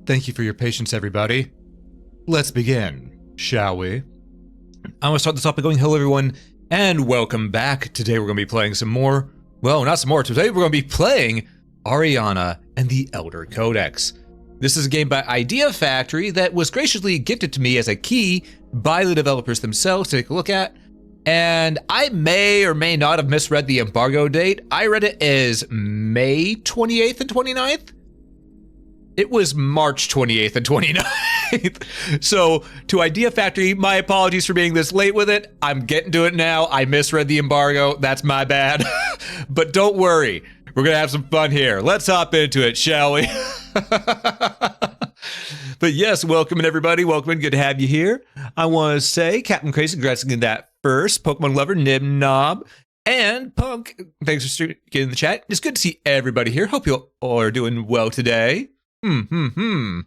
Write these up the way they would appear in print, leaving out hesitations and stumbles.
Thank you for your patience, everybody. Let's begin, shall we? I'm gonna start this off by going, hello everyone, and welcome back. Today we're gonna be playing some more, well, not some more, today we're gonna be playing Ariana and the Elder Codex. This is a game by IdeaFactory that was graciously gifted to me as a key by the developers themselves to take a look at. And I may or may not have misread the embargo date. I read it as May 28th and 29th. It was March 28th and 29th. So to IdeaFactory, my apologies for being this late with it. I'm getting to it now. I misread the embargo. That's my bad. But don't worry. We're going to have some fun here. Let's hop into it, shall we? But yes, welcome in everybody. Welcome in. Good to have you here. I want to say, Captain Crazy, congrats on that first. Pokemon Lover, Nib Knob, and Punk. Thanks for getting in the chat. It's good to see everybody here. Hope you all are doing well today. You're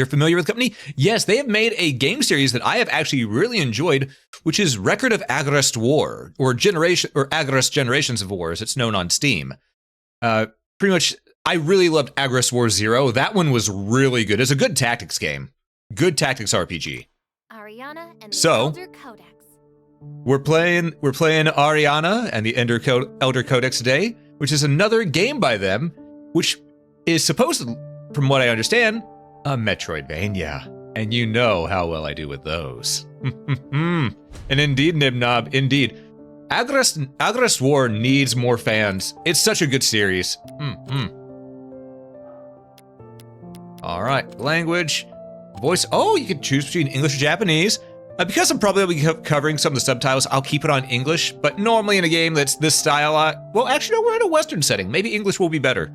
familiar with the company? Yes, they have made a game series that I have actually really enjoyed, which is Record of Agrest War, or Agrest Generations of War, as it's known on Steam. Pretty much, I really loved Agrest War Zero. That one was really good. It's a good tactics game. Good tactics RPG. Ariana and the Elder Codex. We're playing Ariana and the Elder Codex today, which is another game by them, which is supposed to, from what I understand, a Metroidvania. And you know how well I do with those. And indeed, Nibnob, indeed. Agrest War needs more fans. It's such a good series. All right, language, voice. Oh, you can choose between English or Japanese. Because I'm probably covering some of the subtitles, I'll keep it on English. But normally in a game that's this style, well, actually, no, we're in a Western setting. Maybe English will be better.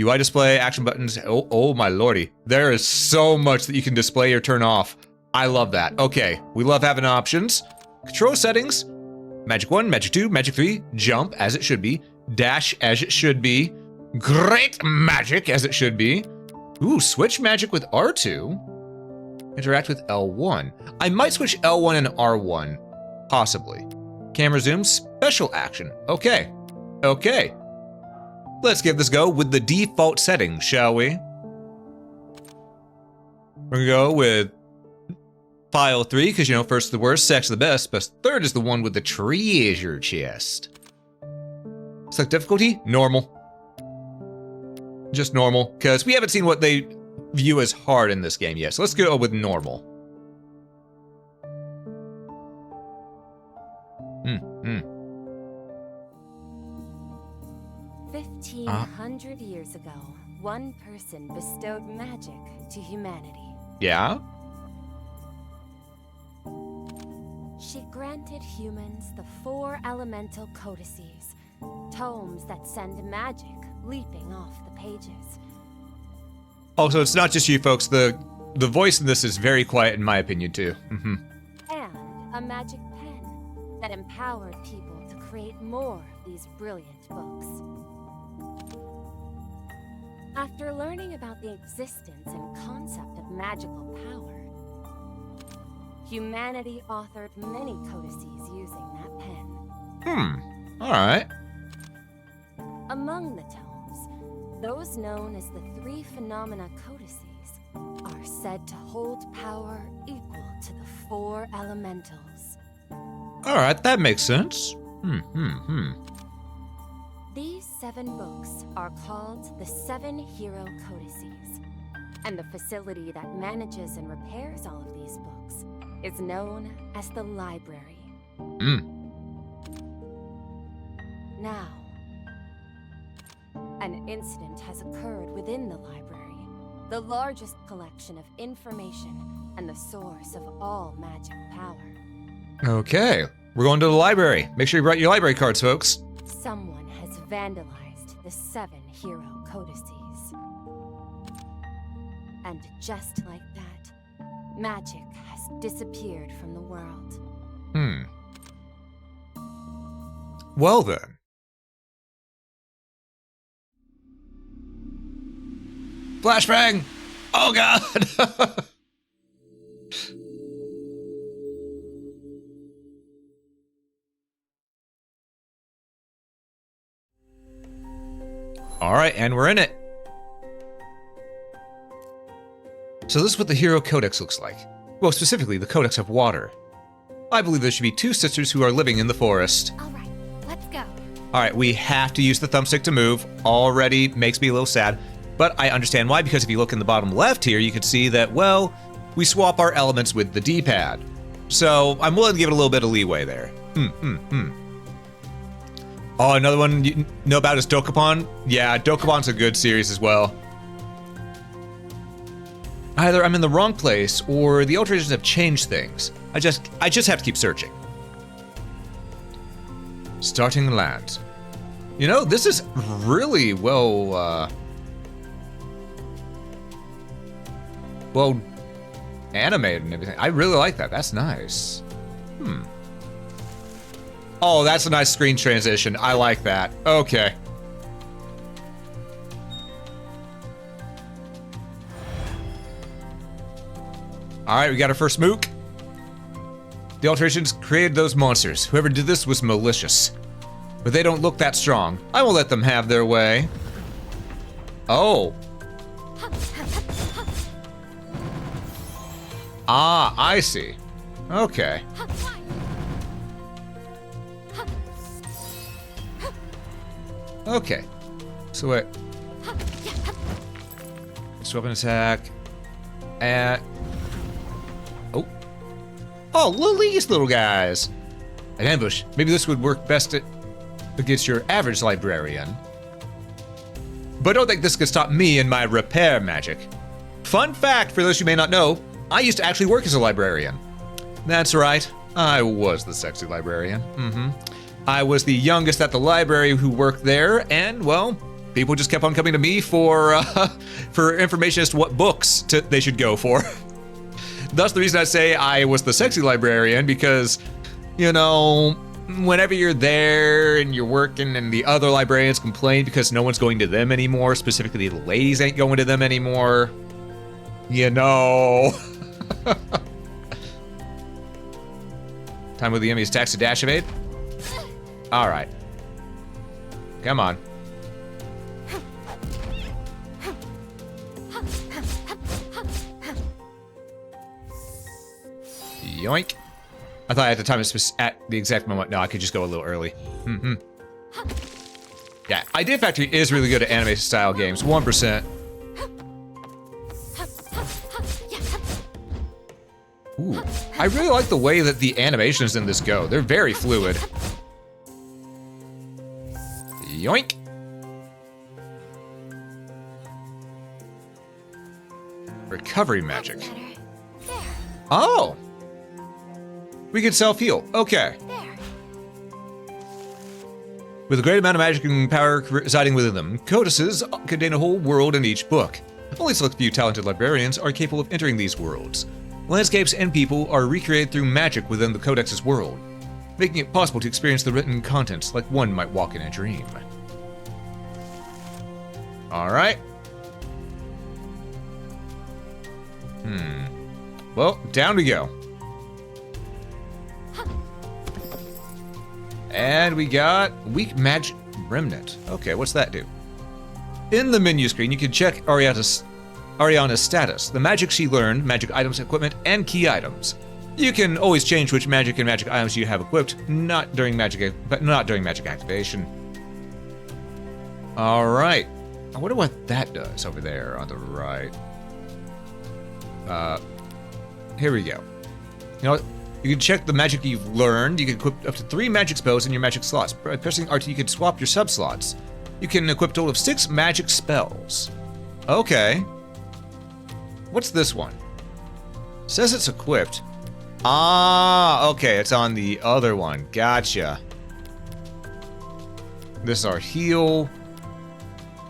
UI display, action buttons. Oh my lordy. There is so much that you can display or turn off. I love that. Okay, we love having options. Control settings. Magic 1, Magic 2, Magic 3. Jump, as it should be. Dash, as it should be. Great magic, as it should be. Ooh, switch magic with R2. Interact with L1. I might switch L1 and R1. Possibly. Camera zoom, special action. Okay. Okay. Let's give this a go with the default settings, shall we? We're gonna go with file 3, because, you know, first the worst, second the best, but third is the one with the treasure chest. Select difficulty, normal. Just normal, because we haven't seen what they view as hard in this game yet, so let's go with normal. 1,500 years ago, one person bestowed magic to humanity. Yeah? She granted humans the 4 elemental codices, tomes that send magic leaping off the pages. Also, it's not just you folks, the voice in this is very quiet in my opinion too. And a magic pen that empowered people to create more of these brilliant books. After learning about the existence and concept of magical power, humanity authored many codices using that pen. Alright. Among the tomes, those known as the 3 phenomena codices are said to hold power equal to the 4 elementals. Alright, that makes sense. These 7 books are called the 7 Hero Codices, and the facility that manages and repairs all of these books is known as the Library. Now, an incident has occurred within the library, the largest collection of information and the source of all magic power. Okay, we're going to the library. Make sure you brought your library cards, folks. Someone has vandalized the 7 Hero Codices. And just like that, magic has disappeared from the world. Well then. Flashbang! Oh god! All right, and we're in it. So this is what the Hero Codex looks like. Well, specifically, the Codex of Water. I believe there should be two sisters who are living in the forest. All right, let's go. All right, we have to use the thumbstick to move. Already makes me a little sad, but I understand why, because if you look in the bottom left here, you can see that, well, we swap our elements with the D-pad. So I'm willing to give it a little bit of leeway there. Oh, another one you know about is Dokapon? Yeah, Dokapon's a good series as well. Either I'm in the wrong place, or the alterations have changed things. I just have to keep searching. Starting land. You know, this is really well animated and everything. I really like that. That's nice. Oh, that's a nice screen transition. I like that. Okay. All right, we got our first mook. The alterations created those monsters. Whoever did this was malicious. But they don't look that strong. I will let them have their way. Oh. Ah, I see. Okay. Okay. So wait. Swap an attack. And oh, these little guys. An ambush. Maybe this would work best against your average librarian. But don't think this could stop me and my repair magic. Fun fact for those who may not know, I used to actually work as a librarian. That's right, I was the sexy librarian. I was the youngest at the library who worked there, and well, people just kept on coming to me for information as to what books they should go for. That's the reason I say I was the sexy librarian, because, you know, whenever you're there and you're working and the other librarians complain because no one's going to them anymore, specifically the ladies ain't going to them anymore, you know. Time with the enemy's attacks to dash evade. All right. Come on. Yoink. I thought I had to time it at the exact moment. No, I could just go a little early. Yeah, IdeaFactory is really good at anime style games. 1%. Ooh, I really like the way that the animations in this go. They're very fluid. Yoink. Recovery magic. Oh. We can self-heal. Okay. With a great amount of magic and power residing within them, codices contain a whole world in each book. Only select few talented librarians are capable of entering these worlds. Landscapes and people are recreated through magic within the Codex's world, making it possible to experience the written contents like one might walk in a dream. All right. Well, down we go. And we got weak magic remnant. Okay, what's that do? In the menu screen, you can check Ariana's status, the magic she learned, magic items, equipment, and key items. You can always change which magic and magic items you have equipped, not during magic activation. All right. I wonder what that does over there on the right. Here we go. You know what? You can check the magic you've learned. You can equip up to 3 magic spells in your magic slots. By pressing RT, you can swap your sub-slots. You can equip a total of 6 magic spells. Okay. What's this one? Says it's equipped. Ah, okay, it's on the other one. Gotcha. This is our heal,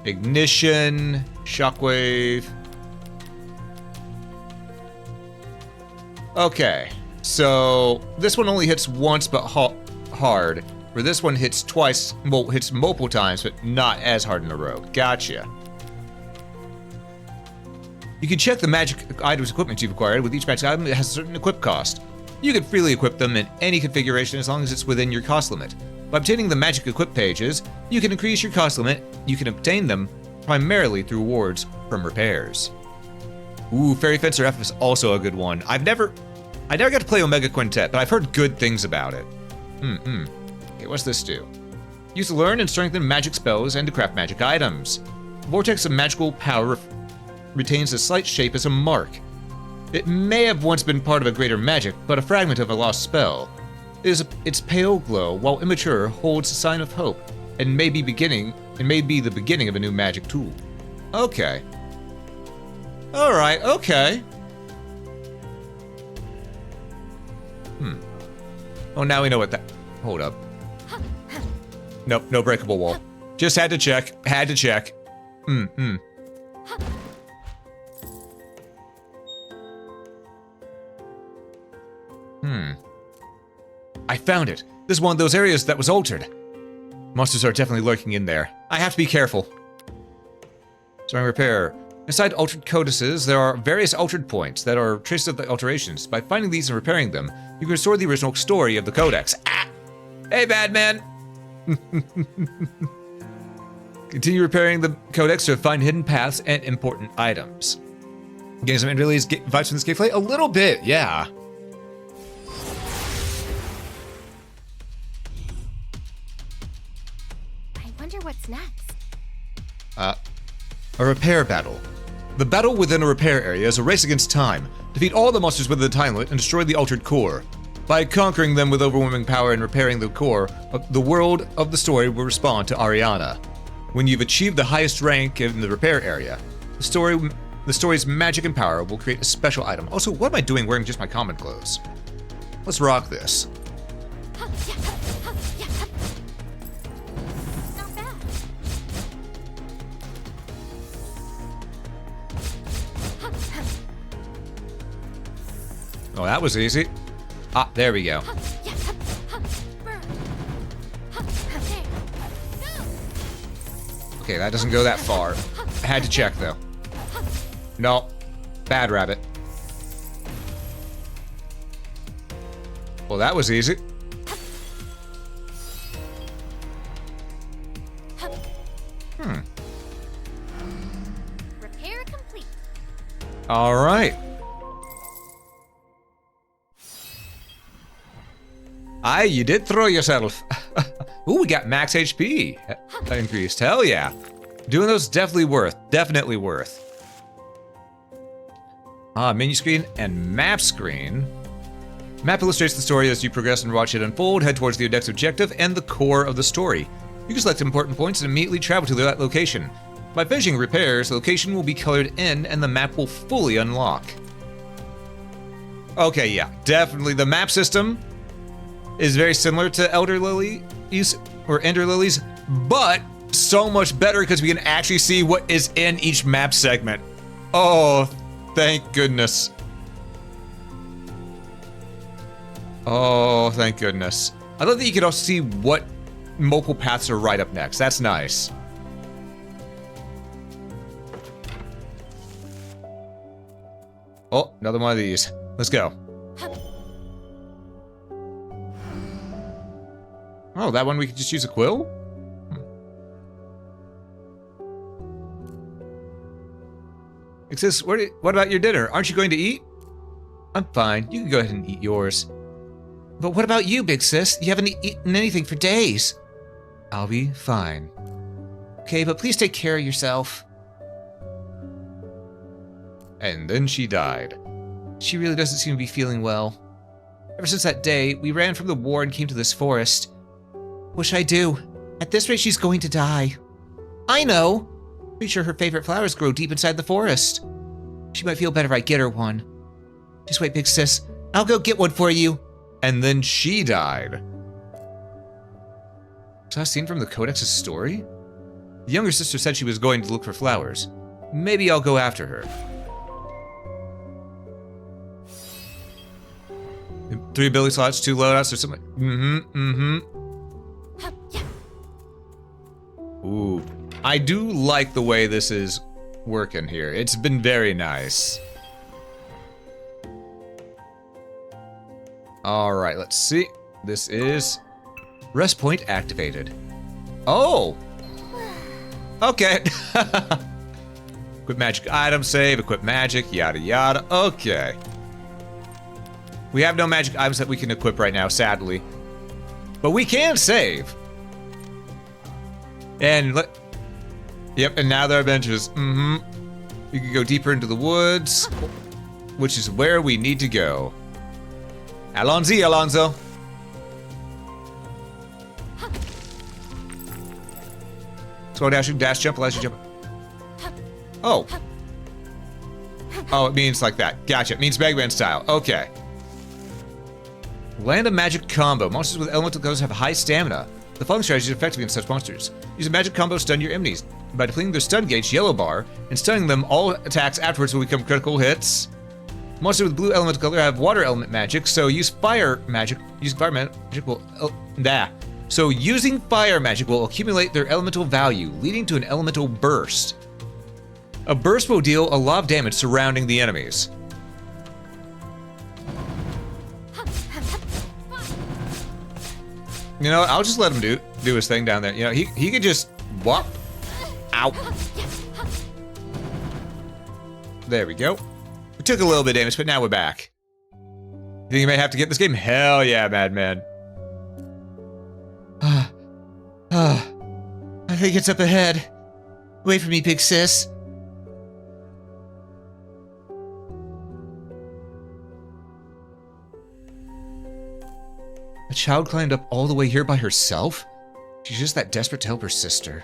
ignition, shockwave. Okay, so this one only hits once but hard, where this one hits twice, well, hits multiple times, but not as hard in a row. Gotcha. You can check the magic items equipment you've acquired. With each magic item, it has a certain equip cost. You can freely equip them in any configuration as long as it's within your cost limit. By obtaining the magic equip pages, you can increase your cost limit. You can obtain them primarily through rewards from repairs. Ooh, Fairy Fencer F is also a good one. I never got to play Omega Quintet, but I've heard good things about it. Okay, what's this do? Use to learn and strengthen magic spells and to craft magic items. Vortex of magical power retains a slight shape as a mark. It may have once been part of a greater magic, but a fragment of a lost spell. Its pale glow, while immature, holds a sign of hope, and may be the beginning of a new magic tool. Okay. Alright, okay. Oh, now we know what that... Hold up. Nope, no breakable wall. Just had to check. Had to check. I found it. This is one of those areas that was altered. Monsters are definitely lurking in there. I have to be careful. Starting repair. Inside altered codices, there are various altered points that are traces of the alterations. By finding these and repairing them, you can restore the original story of the codex. Ah! Hey, bad man! Continue repairing the codex to find hidden paths and important items. Getting some vibes from this gameplay? A little bit, yeah. I wonder what's next. A repair battle. The battle within a repair area is a race against time. Defeat all the monsters within the time limit and destroy the altered core. By conquering them with overwhelming power and repairing the core, the world of the story will respond to Ariana. When you've achieved the highest rank in the repair area, the story's magic and power will create a special item. Also, what am I doing wearing just my common clothes? Let's rock this. Not bad. Oh, that was easy. Ah, there we go. Okay, that doesn't go that far. I had to check, though. No. Bad rabbit. Well, that was easy. Repair complete. All right. Aye, you did throw yourself. Ooh, we got max HP increased. Hell yeah. Doing those definitely worth. Menu screen and map screen. Map illustrates the story as you progress and watch it unfold. Head towards the index objective and the core of the story. You can select important points and immediately travel to that location. By finishing repairs, the location will be colored in and the map will fully unlock. Okay, yeah, definitely. The map system is very similar to Elder Lilies or Ender Lilies, but so much better because we can actually see what is in each map segment. Oh, thank goodness. Oh, thank goodness. I love that you can also see what multiple paths are right up next. That's nice. Oh, another one of these. Let's go. Oh, that one we could just use a quill? Exist, what about your dinner? Aren't you going to eat? I'm fine. You can go ahead and eat yours. But what about you, big sis? You haven't eaten anything for days. I'll be fine. Okay, but please take care of yourself. And then she died. She really doesn't seem to be feeling well. Ever since that day, we ran from the war and came to this forest. What should I do? At this rate, she's going to die. I know. Pretty sure her favorite flowers grow deep inside the forest. She might feel better if I get her one. Just wait, big sis. I'll go get one for you. And then she died. Was that a scene from the Codex's story? The younger sister said she was going to look for flowers. Maybe I'll go after her. 3 ability slots, 2 loadouts, or something. Ooh. I do like the way this is working here. It's been very nice. Alright, let's see. This is rest point activated. Oh! Okay. Equip magic item, save, equip magic, yada yada. Okay. We have no magic items that we can equip right now, sadly. But we can save. And yep, and now there are benches. You can go deeper into the woods, which is where we need to go. Alonzo. Slow dash jump, allows you to jump. Oh. Oh, it means like that. Gotcha. It means Mega Man style. Okay. Land a magic combo. Monsters with elemental colors have high stamina. The following strategy is effective against such monsters. Use a magic combo to stun your enemies. By depleting their stun gauge, yellow bar, and stunning them, all attacks afterwards will become critical hits. Monsters with blue elemental color have water element magic, so use fire magic. So using fire magic will accumulate their elemental value, leading to an elemental burst. A burst will deal a lot of damage surrounding the enemies. You know what? I'll just let him do his thing down there. You know, he could just whop. Ow. There we go. We took a little bit of damage, but now we're back. You think you may have to get this game? Hell yeah, Madman. I think it's up ahead. Wait for me, big sis. A child climbed up all the way here by herself? She's just that desperate to help her sister.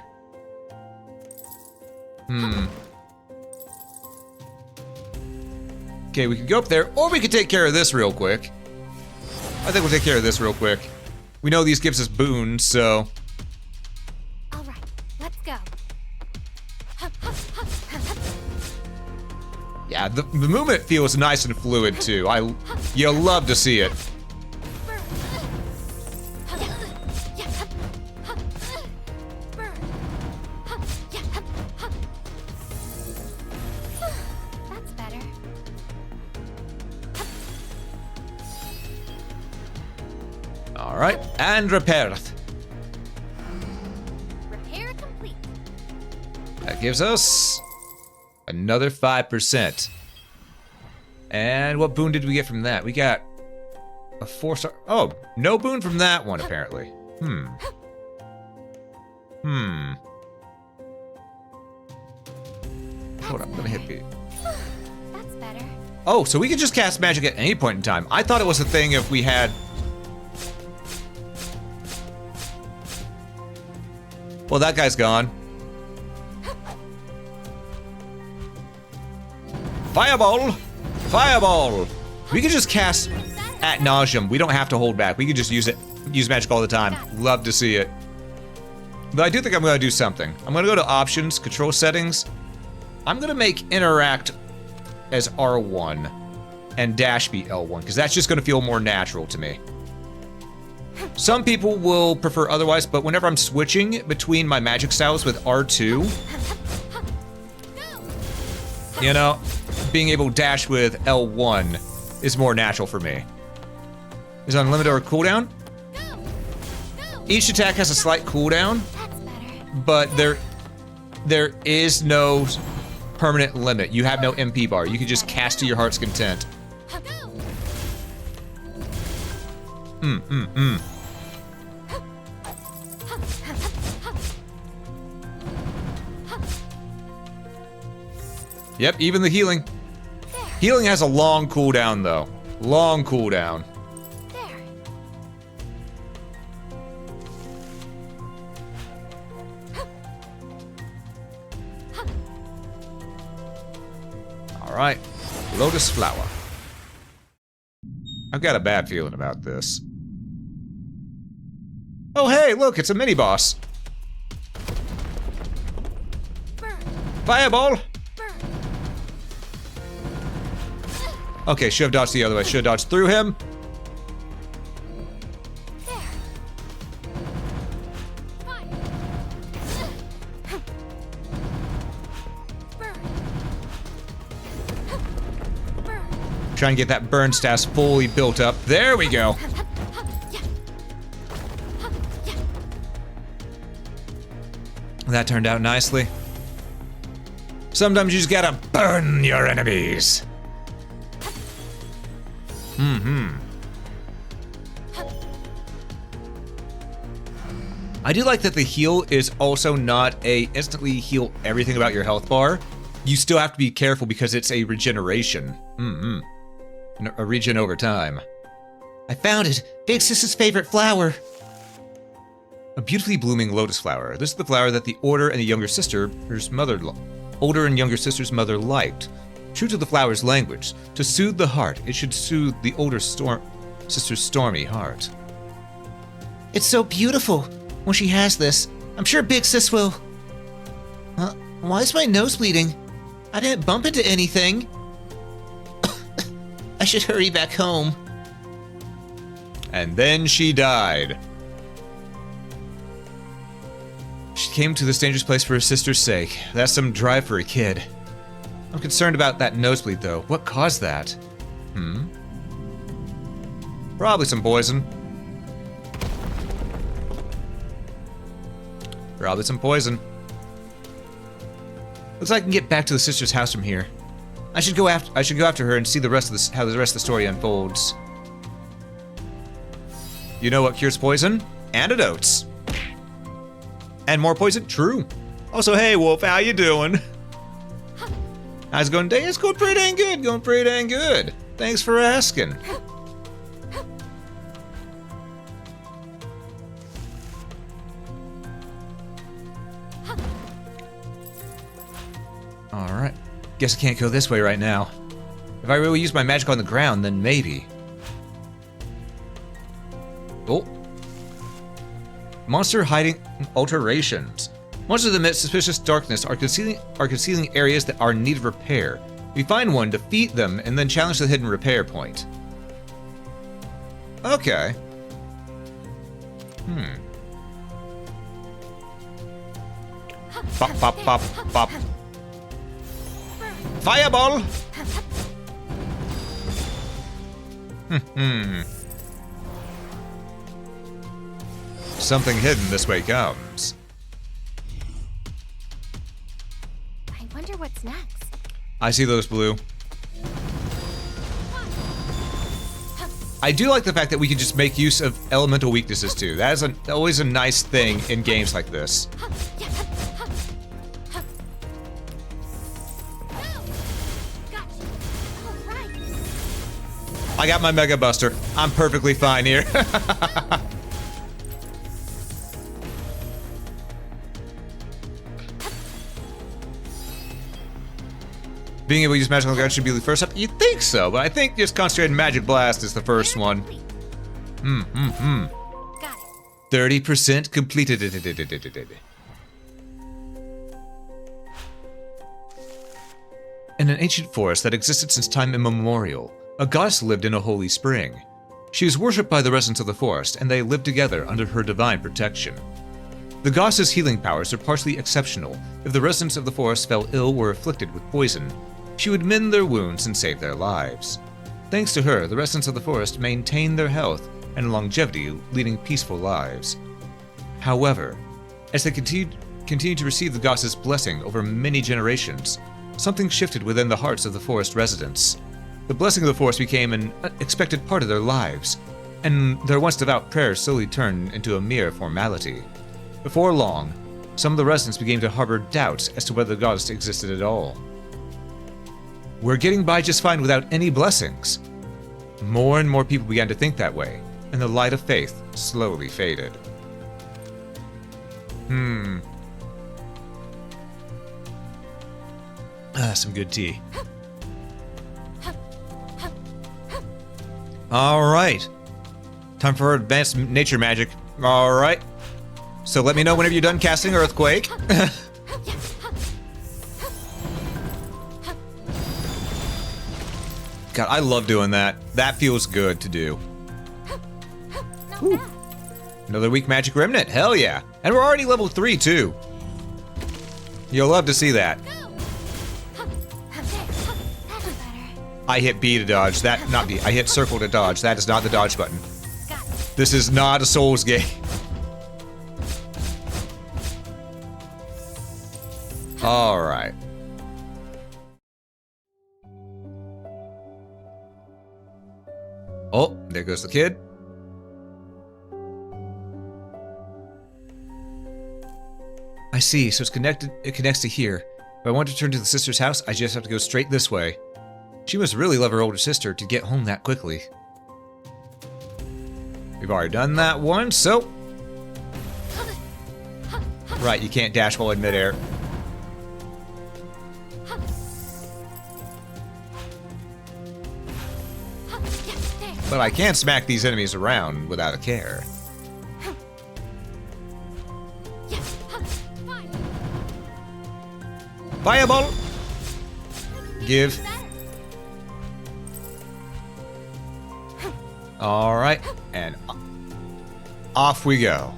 Okay, we could go up there, or we could take care of this real quick. I think we'll take care of this real quick. We know these gives us boons, so... Alright, let's go. Yeah, the movement feels nice and fluid, too. You love to see it. Alright, and repair. Repair complete. That gives us another 5%. And what boon did we get from that? We got a 4-star. Oh, no boon from that one, apparently. Hold on, I'm gonna hit B. That's better. Oh, so we could just cast magic at any point in time. I thought it was a thing if we had... Well, that guy's gone. Fireball! Fireball! We can just cast ad nauseum. We don't have to hold back. We can just use magic all the time. Love to see it. But I do think I'm gonna do something. I'm gonna go to options, control settings. I'm gonna make interact as R1 and dash be L1, because that's just gonna feel more natural to me. Some people will prefer otherwise, but whenever I'm switching between my magic styles with R2, you know, being able to dash with L1 is more natural for me. Is unlimited or cooldown? Each attack has a slight cooldown, but there is no permanent limit. You have no MP bar. You can just cast to your heart's content. Yep, even the healing. Healing has a long cooldown, though. Long cooldown. All right, Lotus Flower. I've got a bad feeling about this. Oh, hey, look, it's a mini-boss. Fireball! Okay, should have dodged the other way. Should have dodged through him. Try and get that burn stats fully built up. There we go. That turned out nicely. Sometimes you just gotta burn your enemies. I do like that the heal is also not a instantly heal everything about your health bar. You still have to be careful because it's a regeneration. A regen over time. I found it. Big Sis's favorite flower. A beautifully blooming lotus flower. This is the flower that the older and younger sister's mother liked. True to the flower's language, to soothe the heart, it should soothe the older sister's stormy heart. It's so beautiful. When she has this, I'm sure Big Sis will. Why is my nose bleeding? I didn't bump into anything. I should hurry back home. And then she died. She came to this dangerous place for her sister's sake. That's some drive for a kid. I'm concerned about that nosebleed, though. What caused that? Probably some poison. Probably some poison. Looks like I can get back to the sister's house from here. I should go after her and see how the rest of the story unfolds. You know what cures poison? Antidotes. And more poison? True. Also, hey Wolf, how you doing? How's it going today? It's going pretty dang good. Going pretty dang good. Thanks for asking. Alright. Guess I can't go this way right now. If I really use my magic on the ground, then maybe. Oh. Monster hiding alterations. Monsters that emit suspicious darkness are concealing areas that are in need of repair. If you find one, defeat them and then challenge the hidden repair point. Okay. Pop, pop, pop, pop. Fireball! Something hidden this way comes. I wonder what's next. I see those blue. I do like the fact that we can just make use of elemental weaknesses too. That is always a nice thing in games like this. I got my Mega Buster. I'm perfectly fine here. Being able to use magical guard should be the first step. You'd think so, but I think just concentrated magic blast is the first one. Got it. 30% completed. In an ancient forest that existed since time immemorial, a goddess lived in a holy spring. She was worshipped by the residents of the forest, and they lived together under her divine protection. The goddess's healing powers are partially exceptional. If the residents of the forest fell ill or afflicted with poison, she would mend their wounds and save their lives. Thanks to her, the residents of the forest maintained their health and longevity, leading peaceful lives. However, as they continued to receive the goddess's blessing over many generations, something shifted within the hearts of the forest residents. The blessing of the forest became an unexpected part of their lives, and their once devout prayers slowly turned into a mere formality. Before long, some of the residents began to harbor doubts as to whether the goddess existed at all. We're getting by just fine without any blessings. More and more people began to think that way, and the light of faith slowly faded. Some good tea. Alright. Time for advanced nature magic. Alright. So let me know whenever you're done casting Earthquake. God, I love doing that. That feels good to do. Ooh. Another weak magic remnant. Hell yeah. And we're already level 3 too. You'll love to see that. I hit B to dodge. Not B. I hit circle to dodge. That is not the dodge button. This is not a Souls game. Alright. Oh, there goes the kid. I see, so it connects to here. If I want to return to the sister's house, I just have to go straight this way. She must really love her older sister to get home that quickly. We've already done that once, so... Right, you can't dash while in midair. But I can smack these enemies around without a care. Fireball! Give. Alright, and off we go.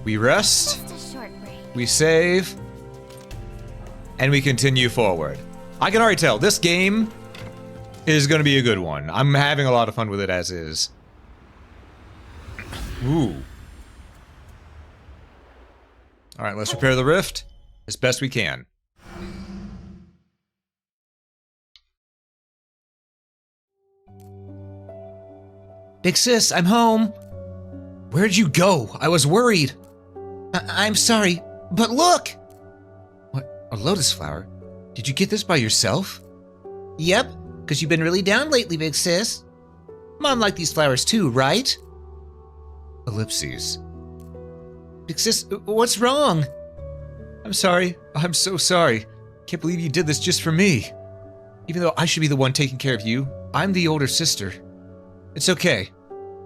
We rest, we save, and we continue forward. I can already tell, this game is going to be a good one. I'm having a lot of fun with it as is. Ooh. Alright, let's repair the rift as best we can. Big sis, I'm home. Where'd you go? I was worried. I'm sorry, but look! What, a lotus flower? Did you get this by yourself? Yep, because you've been really down lately, big sis. Mom liked these flowers too, right? Ellipses. Big sis, what's wrong? I'm sorry. I'm so sorry. Can't believe you did this just for me. Even though I should be the one taking care of you, I'm the older sister. It's okay.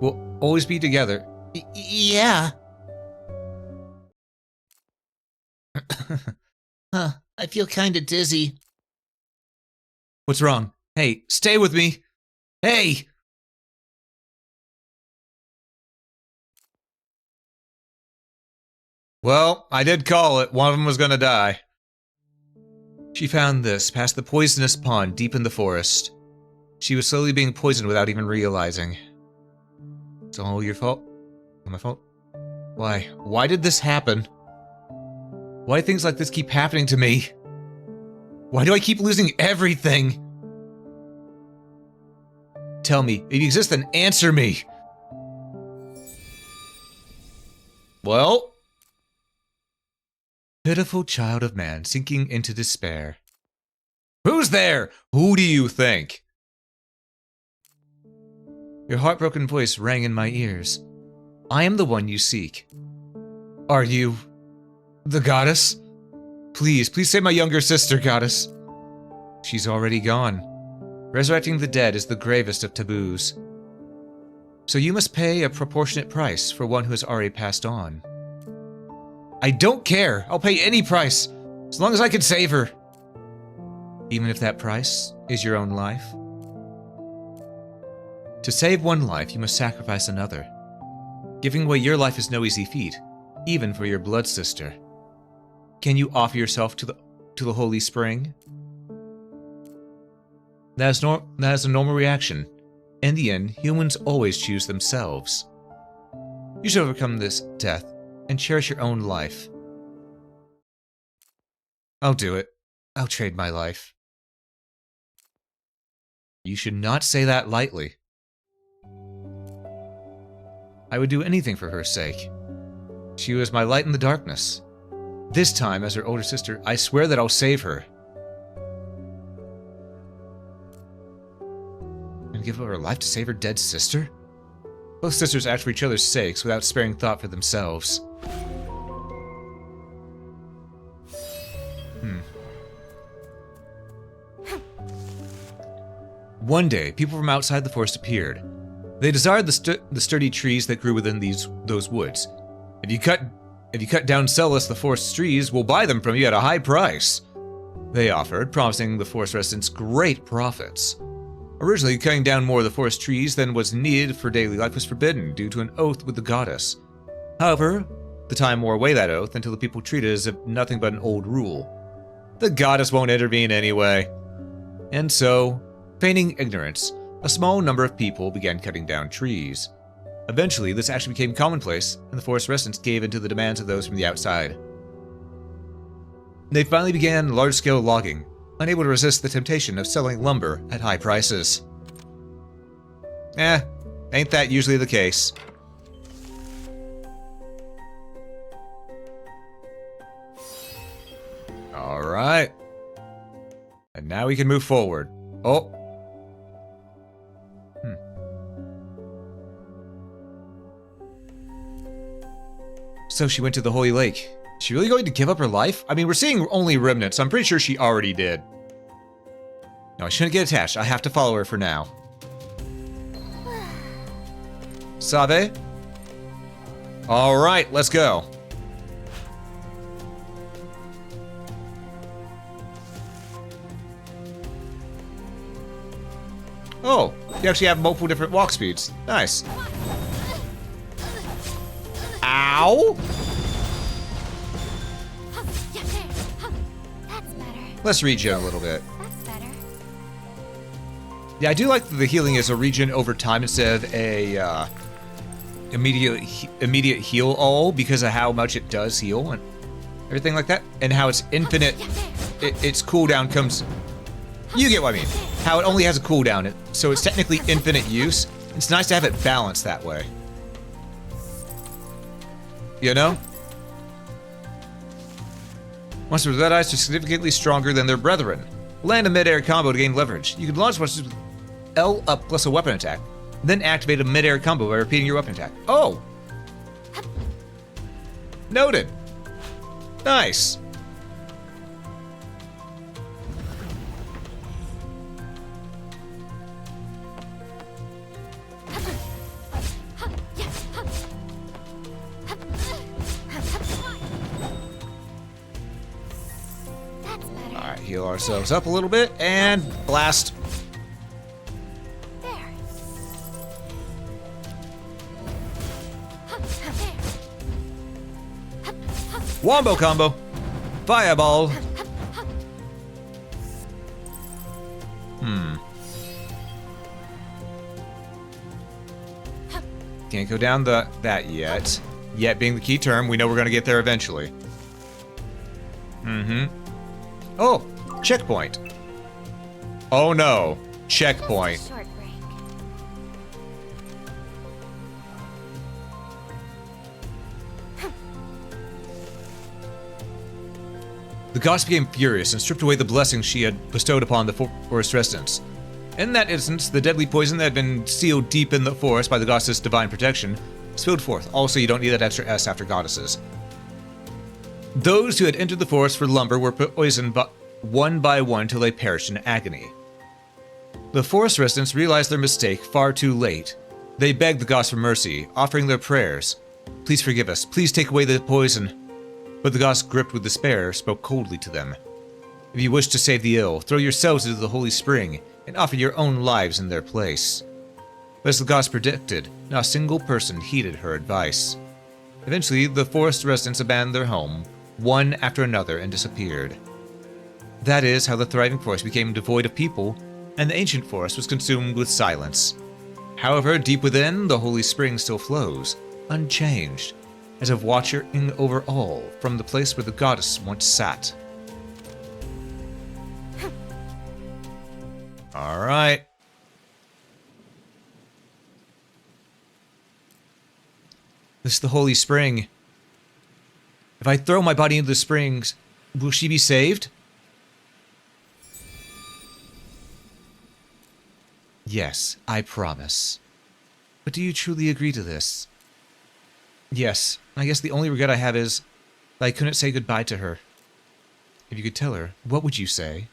We'll always be together. Yeah. I feel kinda dizzy. What's wrong? Hey, stay with me. Hey! Well, I did call it. One of them was gonna die. She found this past the poisonous pond deep in the forest. She was slowly being poisoned without even realizing. It's all your fault? My fault? Why? Why did this happen? Why do things like this keep happening to me? Why do I keep losing everything? Tell me, if you exist, then answer me! Well... Pitiful child of man sinking into despair. Who's there? Who do you think? Your heartbroken voice rang in my ears. I am the one you seek. Are you... the goddess? Please, please save my younger sister, goddess. She's already gone. Resurrecting the dead is the gravest of taboos. So you must pay a proportionate price for one who has already passed on. I don't care. I'll pay any price, as long as I can save her. Even if that price is your own life. To save one life, you must sacrifice another. Giving away your life is no easy feat, even for your blood sister. Can you offer yourself to the holy spring? That is a normal reaction. In the end, humans always choose themselves. You should overcome this death and cherish your own life. I'll do it. I'll trade my life. You should not say that lightly. I would do anything for her sake. She was my light in the darkness. This time, as her older sister, I swear that I'll save her. And give up her life to save her dead sister? Both sisters act for each other's sakes without sparing thought for themselves. One day, people from outside the forest appeared. They desired the sturdy trees that grew within those woods. If you cut down and sell us the forest's trees, we'll buy them from you at a high price. They offered, promising the forest residents great profits. Originally, cutting down more of the forest trees than was needed for daily life was forbidden due to an oath with the goddess. However, the time wore away that oath until the people treated it as if nothing but an old rule. The goddess won't intervene anyway. And so, feigning ignorance, a small number of people began cutting down trees. Eventually, this actually became commonplace, and the forest residents gave in to the demands of those from the outside. They finally began large-scale logging, unable to resist the temptation of selling lumber at high prices. Ain't that usually the case? Alright. And now we can move forward. Oh. So she went to the Holy Lake. Is she really going to give up her life? I mean, we're seeing only remnants. I'm pretty sure she already did. No, I shouldn't get attached. I have to follow her for now. Save? Alright, let's go. Oh, you actually have multiple different walk speeds. Nice. Ow! That's better. Let's regen a little bit. That's better. Yeah, I do like that the healing is a regen over time instead of a immediate heal all because of how much it does heal and everything like that, and how it's infinite. Its cooldown comes. You get what I mean. How it only has a cooldown, so it's technically infinite use. It's nice to have it balanced that way. You know? Monsters with red eyes are significantly stronger than their brethren. Land a mid-air combo to gain leverage. You can launch monsters with L up plus a weapon attack, then activate a mid-air combo by repeating your weapon attack. Oh! Noted. Nice. Alright, heal ourselves up a little bit, and blast. There. Wombo combo. Fireball. Can't go down that yet. Yet being the key term, we know we're gonna get there eventually. Oh, checkpoint. Oh no, checkpoint. Short break. The goddess became furious and stripped away the blessings she had bestowed upon the forest residents. In that instance, the deadly poison that had been sealed deep in the forest by the goddess's divine protection spilled forth. Also, you don't need that extra S after goddesses. Those who had entered the forest for lumber were poisoned one by one till they perished in agony. The forest residents realized their mistake far too late. They begged the goddess for mercy, offering their prayers. Please forgive us. Please take away the poison. But the goddess, gripped with despair, spoke coldly to them. If you wish to save the ill, throw yourselves into the holy spring and offer your own lives in their place. But as the goddess predicted, not a single person heeded her advice. Eventually, the forest residents abandoned their home, one after another, and disappeared. That is how the thriving forest became devoid of people, and the ancient forest was consumed with silence. However, deep within, the holy spring still flows, unchanged, as if watching over all from the place where the goddess once sat. Alright. This is the holy spring. If I throw my body into the springs, will she be saved? Yes, I promise. But do you truly agree to this? Yes, I guess the only regret I have is that I couldn't say goodbye to her. If you could tell her, what would you say?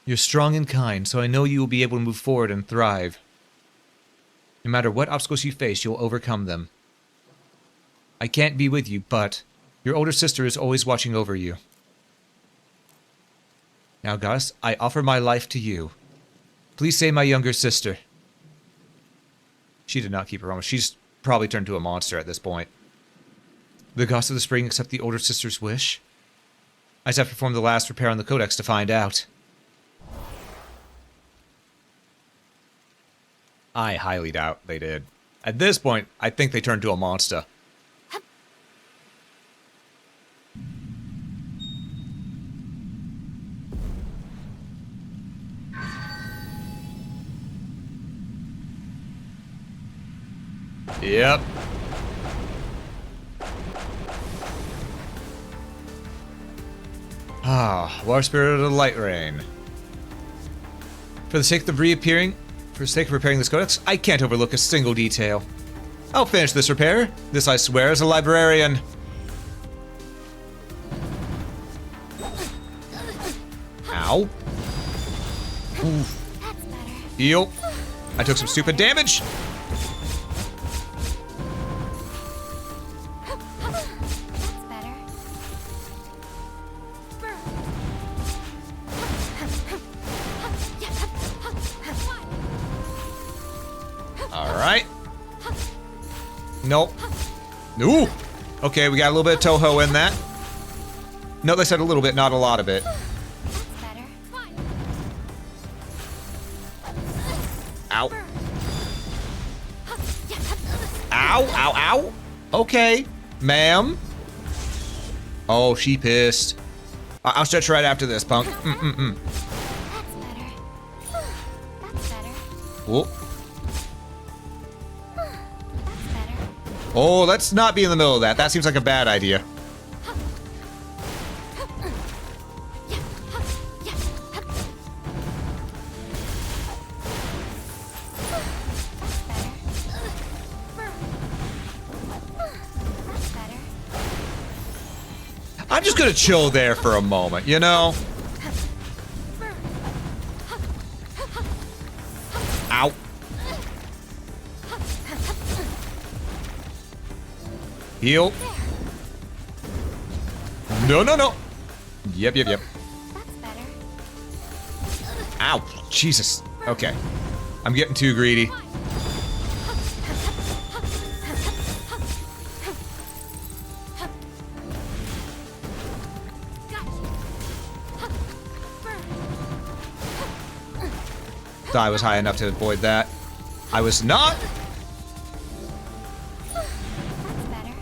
You're strong and kind, so I know you will be able to move forward and thrive. No matter what obstacles you face, you'll overcome them. I can't be with you, but your older sister is always watching over you. Now, goddess, I offer my life to you. Please save my younger sister. She did not keep her promise. She's probably turned to a monster at this point. The goddess of the spring accept the older sister's wish? I just have to perform the last repair on the Codex to find out. I highly doubt they did. At this point, I think they turned to a monster. Yep. Ah, Water Spirit of the Light Rain. For the sake of repairing this codex, I can't overlook a single detail. I'll finish this repair. This, I swear, is a librarian. Ow. Oof. That's better. Heal. I took some stupid damage. That's better. Alright. Nope. Ooh. Okay, we got a little bit of Toho in that. No, they said a little bit, not a lot of it. That's better. Ow. Ow, ow, ow. Okay, ma'am. Oh, she pissed. I'll stretch right after this, punk. Mm-mm-mm. That's better. That's better. Whoop. That's better. Oh, let's not be in the middle of that. That seems like a bad idea. I'm just gonna chill there for a moment, you know? Ow. Heal. No, no, no. Yep, yep, yep. That's better. Ow. Jesus. Okay. I'm getting too greedy. Thought I was high enough to avoid that. I was not. That's better.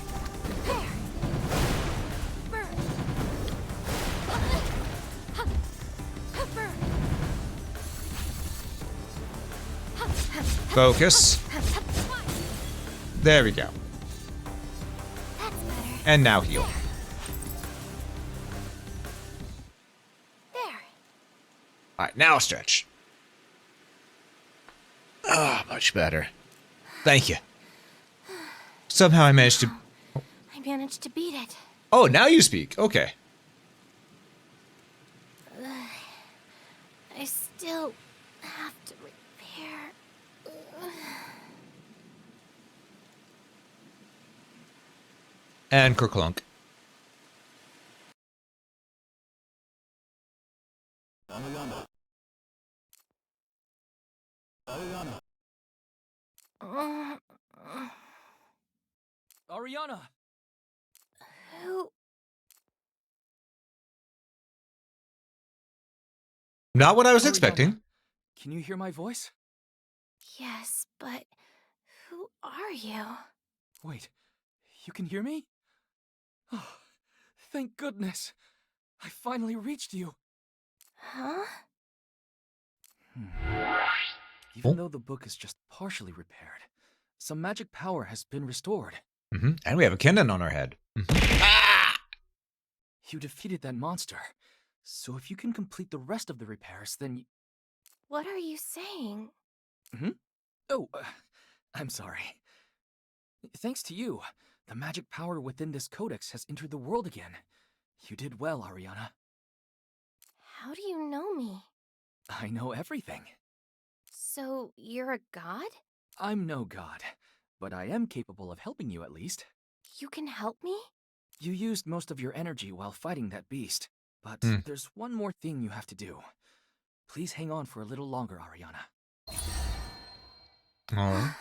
Focus. There we go. That's better. And now heal. There. Alright, now stretch. Ah, much better. Thank you. Somehow I managed to... I managed to beat it. Oh, now you speak. Okay. I still have to repair. And kerclunk. Ariana! Who? Not what I was Ariana, expecting. Can you hear my voice? Yes, but who are you? Wait, you can hear me? Oh, thank goodness! I finally reached you! Huh? Even though the book is just partially repaired, some magic power has been restored. And we have a cannon on our head. You defeated that monster, so if you can complete the rest of the repairs, then What are you saying? Oh, I'm sorry. Thanks to you, the magic power within this codex has entered the world again. You did well, Ariana. How do you know me? I know everything. So you're a god? I'm no god, but I am capable of helping you at least. You can help me? You used most of your energy while fighting that beast, but there's one more thing you have to do. Please hang on for a little longer, Ariana. Alright.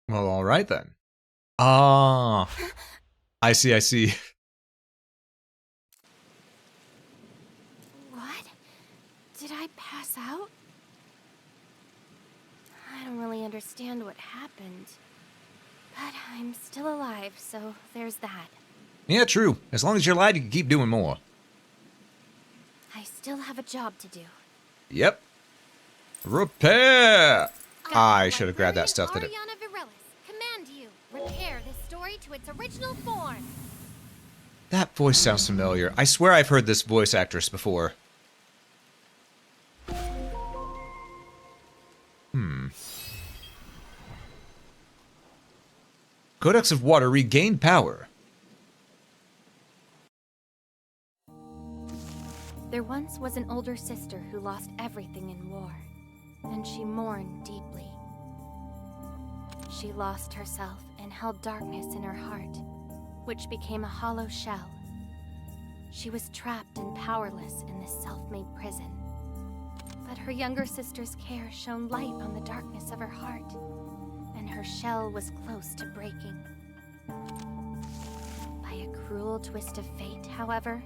Well, alright then. Ah. I see, I see. What? Did I pass out? I don't really understand what happened. But I'm still alive, so there's that. Yeah, true. As long as you're alive, you can keep doing more. I still have a job to do. Yep. Repair! I should have grabbed that stuff that it... Ariana command you. Repair this story to its original form. That voice sounds familiar. I swear I've heard this voice actress before. Codex of Water regained power. There once was an older sister who lost everything in war, and she mourned deeply. She lost herself and held darkness in her heart, which became a hollow shell. She was trapped and powerless in this self-made prison. But her younger sister's care shone light on the darkness of her heart, and her shell was close to breaking. By a cruel twist of fate, however,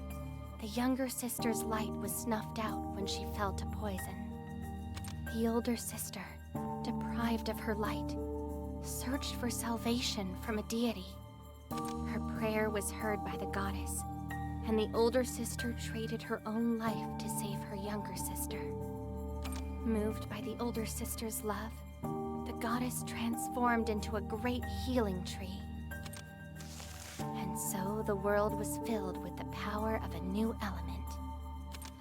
the younger sister's light was snuffed out when she fell to poison. The older sister, deprived of her light, searched for salvation from a deity. Her prayer was heard by the goddess, and the older sister traded her own life to save her younger sister. Moved by the older sister's love, the goddess transformed into a great healing tree. And so the world was filled with the power of a new element.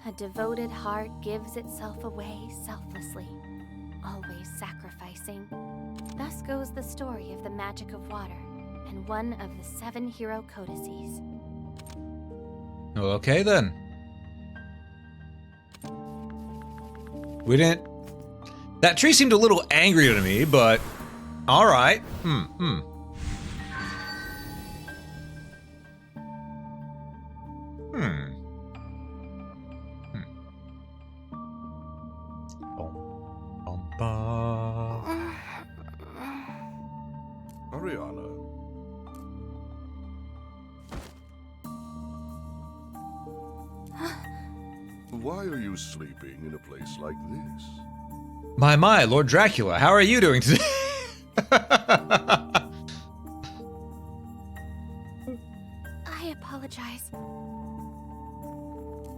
A devoted heart gives itself away selflessly, always sacrificing. Thus goes the story of the magic of water, and one of the 7 hero codices. Okay then. We didn't... That tree seemed a little angry to me, but... Alright. Hmm. Ariana. Why are you sleeping in a place like this? My, Lord Dracula, how are you doing today? I apologize.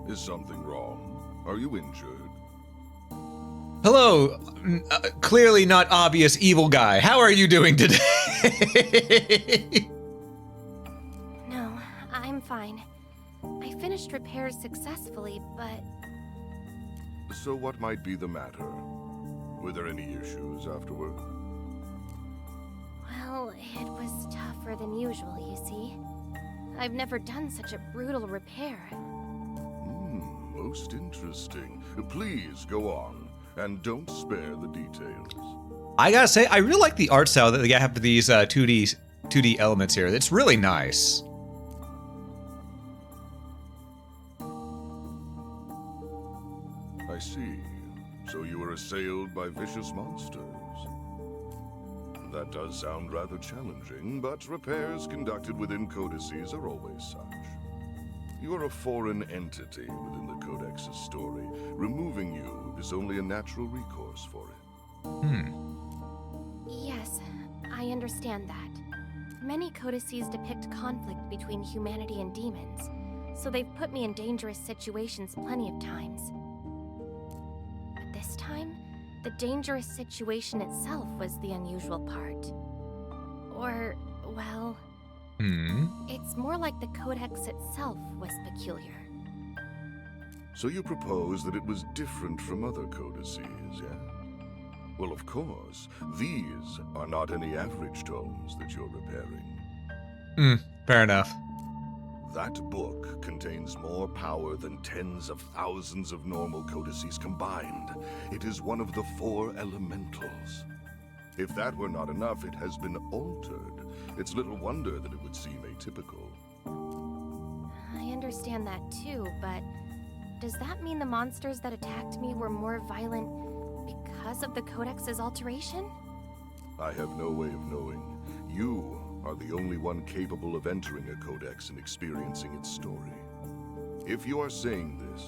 Is something wrong? Are you injured? Hello, clearly not obvious evil guy. How are you doing today? No, I'm fine. I finished repairs successfully, but... So what might be the matter? Were there any issues afterward? Well, it was tougher than usual, you see. I've never done such a brutal repair. Most interesting. Please go on, and don't spare the details. I gotta say, I really like the art style that they have for these 2D elements here. It's really nice. I see. So you were assailed by vicious monsters. That does sound rather challenging, but repairs conducted within codices are always such. You are a foreign entity within the Codex's story. Removing you is only a natural recourse for it. Yes, I understand that. Many codices depict conflict between humanity and demons, so they've put me in dangerous situations plenty of times. But this time, the dangerous situation itself was the unusual part. Or, well... It's more like the Codex itself was peculiar. So you propose that it was different from other codices, yeah? Well, of course, these are not any average tomes that you're repairing. Fair enough. That book contains more power than tens of thousands of normal codices combined. It is one of the 4 elementals. If that were not enough, it has been altered. It's little wonder that it would seem atypical. I understand that too, but does that mean the monsters that attacked me were more violent because of the Codex's alteration? I have no way of knowing. You are the only one capable of entering a codex and experiencing its story. If you are saying this,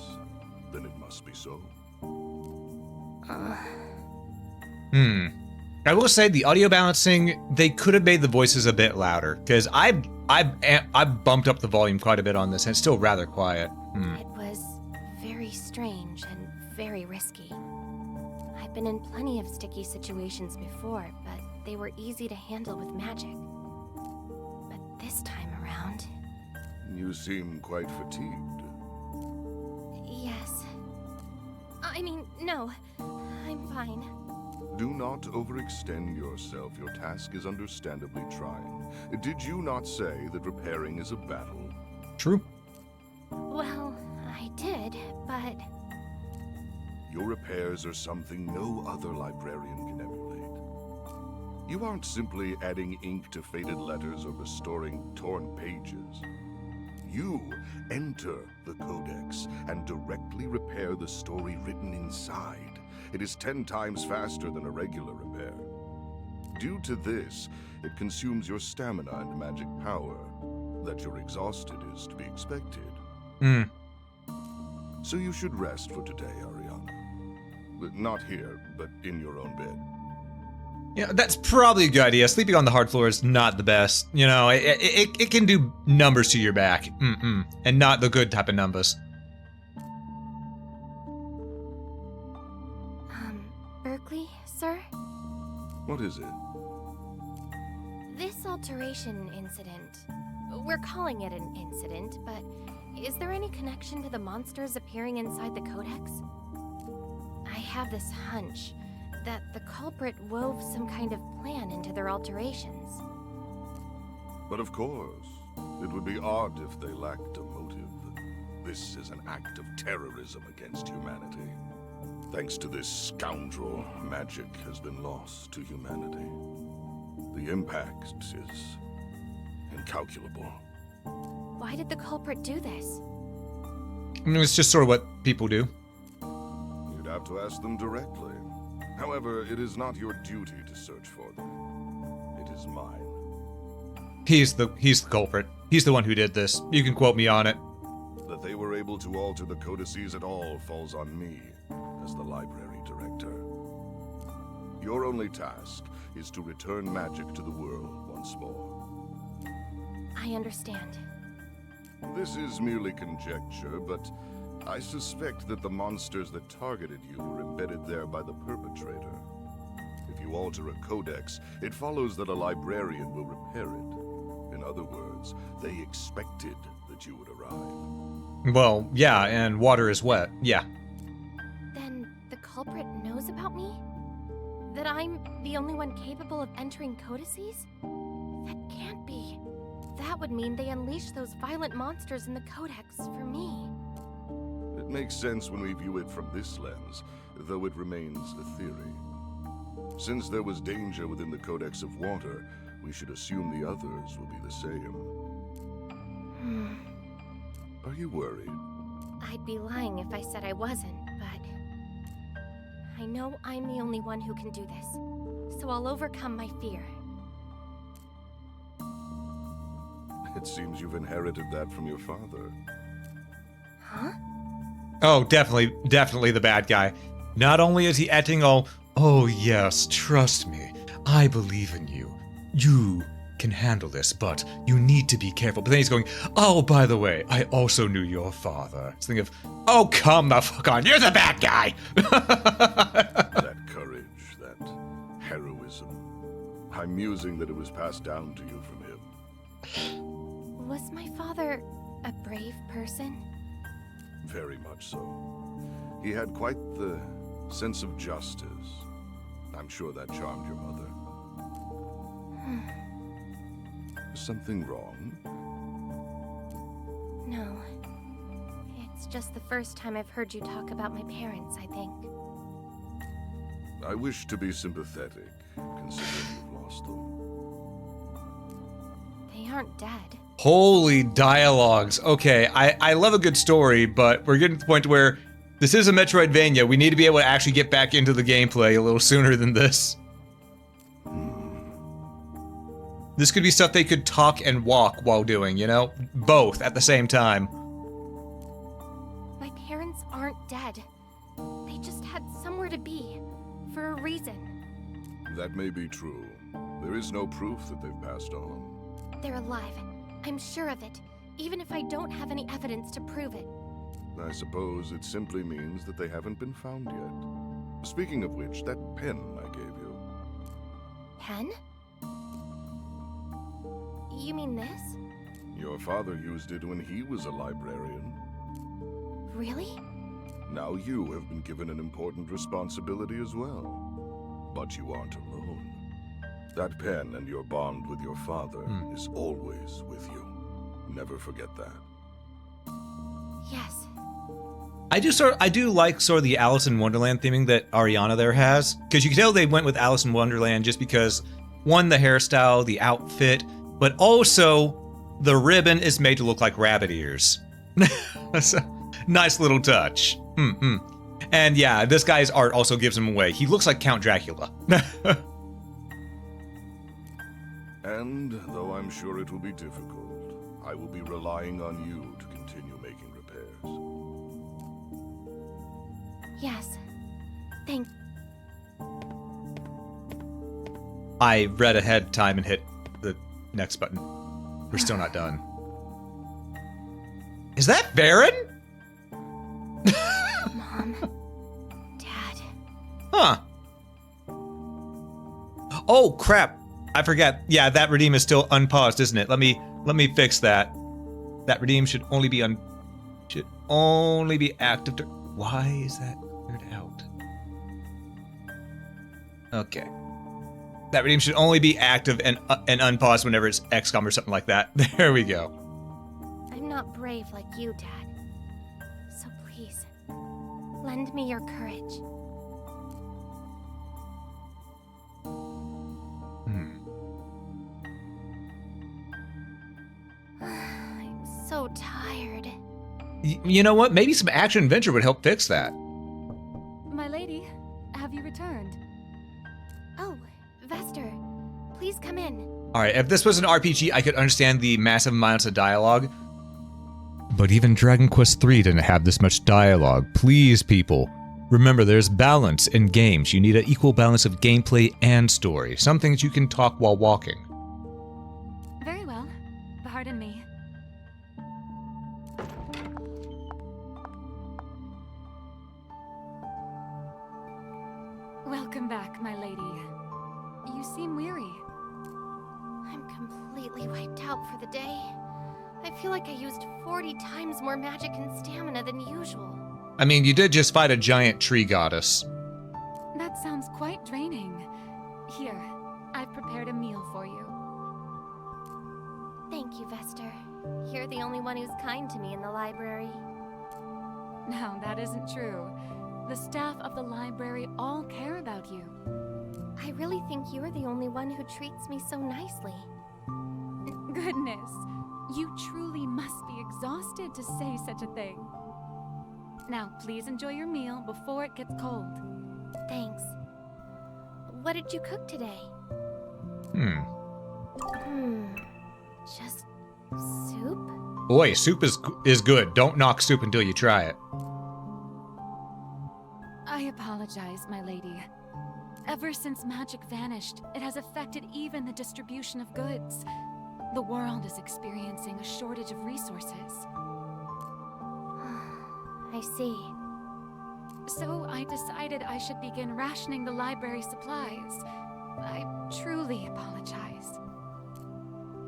then it must be so. I will say the audio balancing, they could have made the voices a bit louder, because I bumped up the volume quite a bit on this, and it's still rather quiet. It was very strange and very risky. I've been in plenty of sticky situations before, but they were easy to handle with magic. But this time around... You seem quite fatigued. Yes. I mean, no. I'm fine. Do not overextend yourself. Your task is understandably trying. Did you not say that repairing is a battle? True. Well, I did, but... Your repairs are something no other librarian can emulate. You aren't simply adding ink to faded letters or restoring torn pages. You enter the Codex and directly repair the story written inside. It is 10 times faster than a regular repair. Due to this, it consumes your stamina and magic power. That you're exhausted is to be expected. So you should rest for today, Ariana. But not here, but in your own bed. Yeah, that's probably a good idea. Sleeping on the hard floor is not the best. You know, it can do numbers to your back. And not the good type of numbers. Berkeley, sir? What is it? This alteration incident... We're calling it an incident, but is there any connection to the monsters appearing inside the Codex? I have this hunch that the culprit wove some kind of plan into their alterations. But of course, it would be odd if they lacked a motive. This is an act of terrorism against humanity. Thanks to this scoundrel, magic has been lost to humanity. The impact is incalculable. Why did the culprit do this? I mean, it's just sort of what people do. You'd have to ask them directly. However, it is not your duty to search for them. It is mine. He's the culprit. He's the one who did this. You can quote me on it. That they were able to alter the codices at all falls on me, as the library director. Your only task is to return magic to the world once more. I understand. This is merely conjecture, but I suspect that the monsters that targeted you were embedded there by the perpetrator. If you alter a codex, it follows that a librarian will repair it. In other words, they expected that you would arrive. Well, yeah, and water is wet. Yeah. Then the culprit knows about me? That I'm the only one capable of entering codices? That can't be. That would mean they unleashed those violent monsters in the Codex for me. It makes sense when we view it from this lens, though it remains a theory. Since there was danger within the Codex of Water, we should assume the others will be the same. Are you worried? I'd be lying if I said I wasn't, but... I know I'm the only one who can do this, so I'll overcome my fear. It seems you've inherited that from your father. Huh? Oh, definitely the bad guy. Not only is he acting all, oh yes, trust me, I believe in you. You can handle this, but you need to be careful. But then he's going, oh, by the way, I also knew your father. It's thinking of, oh, come the fuck on, you're the bad guy! That courage, that heroism. I'm musing that it was passed down to you from him. Was my father a brave person? Very much so. He had quite the sense of justice. I'm sure that charmed your mother. Something wrong? No. It's just the first time I've heard you talk about my parents, I think. I wish to be sympathetic, considering you've lost them. They aren't dead. Holy dialogues. Okay, I love a good story, but we're getting to the point where this is a Metroidvania. We need to be able to actually get back into the gameplay a little sooner than this. This could be stuff they could talk and walk while doing, you know? Both at the same time. My parents aren't dead. They just had somewhere to be. For a reason. That may be true. There is no proof that they've passed on. They're alive. I'm sure of it. Even if I don't have any evidence to prove it. I suppose it simply means that they haven't been found yet. Speaking of which, that pen I gave you. Pen? You mean this? Your father used it when he was a librarian. Really? Now you have been given an important responsibility as well. But you aren't alone. That pen and your bond with your father is always with you. Never forget that. Yes. I do like sort of the Alice in Wonderland theming that Ariana there has, because you can tell they went with Alice in Wonderland just because, one, the hairstyle, the outfit, but also the ribbon is made to look like rabbit ears. That's a nice little touch. And yeah, this guy's art also gives him away. He looks like Count Dracula. And though I'm sure it will be difficult, I will be relying on you to continue making repairs. Yes. Thank. I read ahead time and hit the next button. We're still not done. Is that Baron? Mom. Dad. Huh. Oh crap. I forgot. Yeah, that redeem is still unpaused, isn't it? Let me fix that. That redeem should only be active. Why is that cleared out? Okay. That redeem should only be active and unpaused whenever it's XCOM or something like that. There we go. I'm not brave like you, Dad. So please, lend me your courage. I'm so tired. You know what? Maybe some action adventure would help fix that. My lady, have you returned? Oh, Vester, please come in. Alright, if this was an RPG, I could understand the massive amounts of dialogue. But even Dragon Quest III didn't have this much dialogue. Please, people. Remember, there's balance in games. You need an equal balance of gameplay and story. Some things you can talk while walking. Very well. Pardon me. Welcome back, my lady. You seem weary. I'm completely wiped out for the day. I feel like I used 40 times more magic and stamina than usual. I mean, you did just fight a giant tree goddess. That sounds quite draining. Here, I've prepared a meal for you. Thank you, Vester. You're the only one who's kind to me in the library. No, that isn't true. The staff of the library all care about you. I really think you're the only one who treats me so nicely. Goodness, you truly must be exhausted to say such a thing. Now, please enjoy your meal before it gets cold. Thanks. What did you cook today? Just soup? Boy, soup is good. Don't knock soup until you try it. I apologize, my lady. Ever since magic vanished, it has affected even the distribution of goods. The world is experiencing a shortage of resources. I see. So I decided I should begin rationing the library supplies. I truly apologize.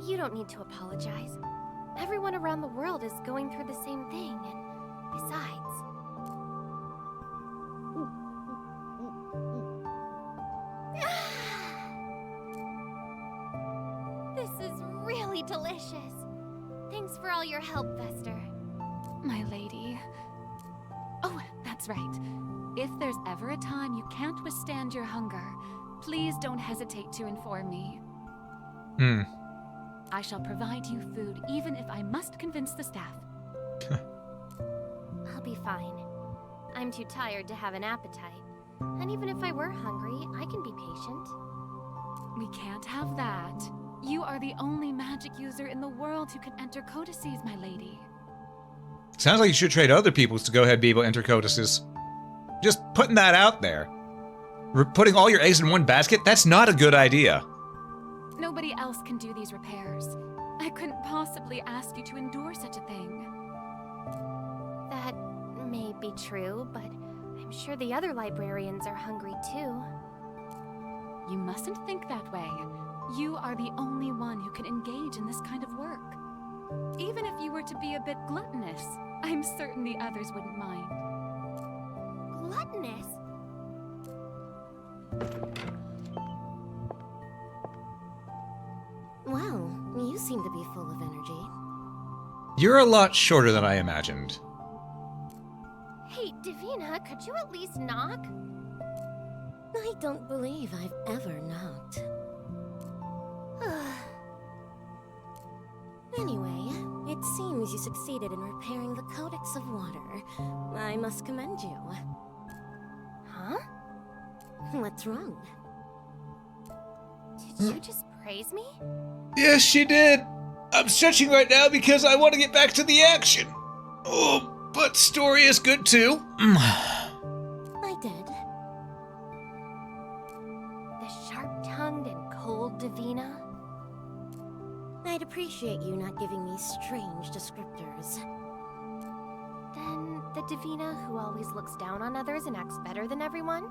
You don't need to apologize. Everyone around the world is going through the same thing, and besides... This is really delicious. Thanks for all your help, Vester. My lady. Oh, that's right. If there's ever a time you can't withstand your hunger, please don't hesitate to inform me. I shall provide you food even if I must convince the staff. I'll be fine. I'm too tired to have an appetite. And even if I were hungry, I can be patient. We can't have that. You are the only magic user in the world who can enter codices, my lady. Sounds like you should trade other people's to go ahead and be able to enter codices. Just putting that out there. Putting all your eggs in one basket? That's not a good idea. Nobody else can do these repairs. I couldn't possibly ask you to endure such a thing. That may be true, but I'm I'm sure the other librarians are hungry too. You mustn't think that way. You are the only one who can engage in this kind of work. Even if you were to be a bit gluttonous, I'm certain the others wouldn't mind. Gluttonous? Well, you seem to be full of energy. You're a lot shorter than I imagined. Hey, Davina, could you at least knock? I don't believe I've ever knocked. Anyway, it seems you succeeded in repairing the Codex of Water. I must commend you. Huh? What's wrong? Did you just praise me? Yes, she did. I'm stretching right now because I want to get back to the action. Oh, but story is good too. I did. The sharp-tongued and cold Davina? I'd appreciate you not giving me strange descriptors. Then the Davina who always looks down on others and acts better than everyone?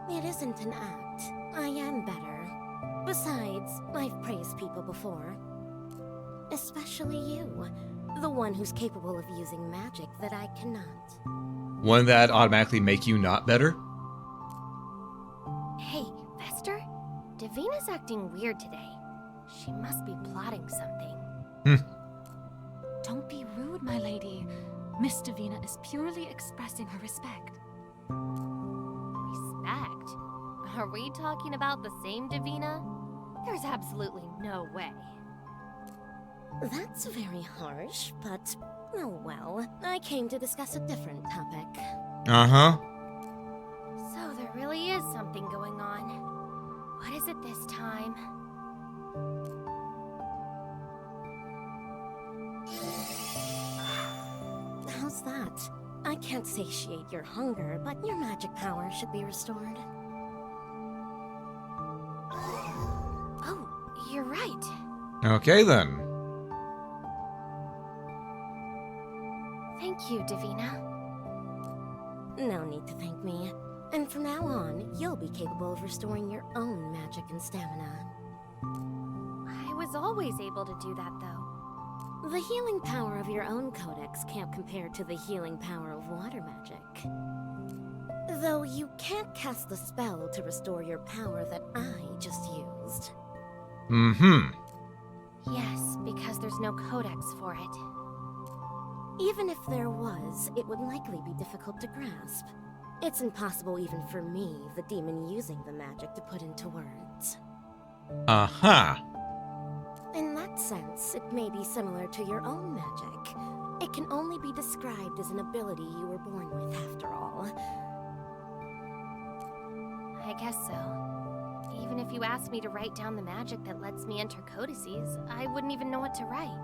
It isn't an act. I am better. Besides, I've praised people before. Especially you. The one who's capable of using magic that I cannot. Wouldn't that automatically make you not better? Hey, Vester? Davina's acting weird today. She must be plotting something. Don't be rude, my lady. Miss Davina is purely expressing her respect. Respect? Are we talking about the same Davina? There's absolutely no way. That's very harsh, but oh well. I came to discuss a different topic. Uh-huh. So there really is something going on. What is it this time? How's that? I can't satiate your hunger, but your magic power should be restored. Oh, you're right. Okay then. Thank you, Davina. No need to thank me. And from now on, you'll be capable of restoring your own magic and stamina. I was always able to do that, though. The healing power of your own codex can't compare to the healing power of water magic. Though you can't cast the spell to restore your power that I just used. Mm-hmm. Yes, because there's no codex for it. Even if there was, it would likely be difficult to grasp. It's impossible even for me, the demon using the magic, to put into words. Uh-huh. In that sense, it may be similar to your own magic. It can only be described as an ability you were born with, after all. I guess so. Even if you asked me to write down the magic that lets me enter codices, I wouldn't even know what to write.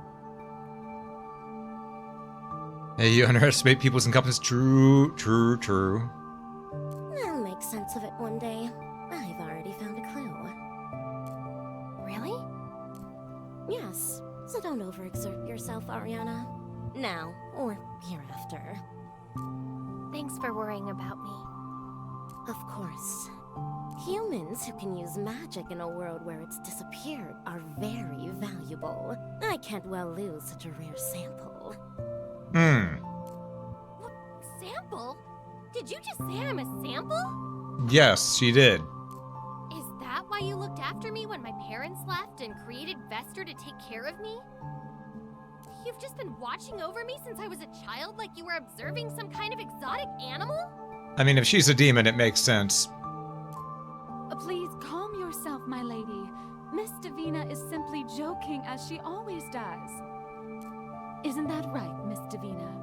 Hey, you underestimate people's incompetence. True, true, true. I'll make sense of it one day. I've already found a clue. Really? Yes, so don't overexert yourself, Ariana. Now, or hereafter. Thanks for worrying about me. Of course. Humans who can use magic in a world where it's disappeared are very valuable. I can't well lose such a rare sample. What? Sample? Did you just say I'm a sample? Yes, she did. Is that why you looked after me when my parents left and created Vester to take care of me? You've just been watching over me since I was a child like you were observing some kind of exotic animal? I mean, if she's a demon, it makes sense. Please calm yourself, my lady. Miss Davina is simply joking, as she always does. Isn't that right, Miss Davina?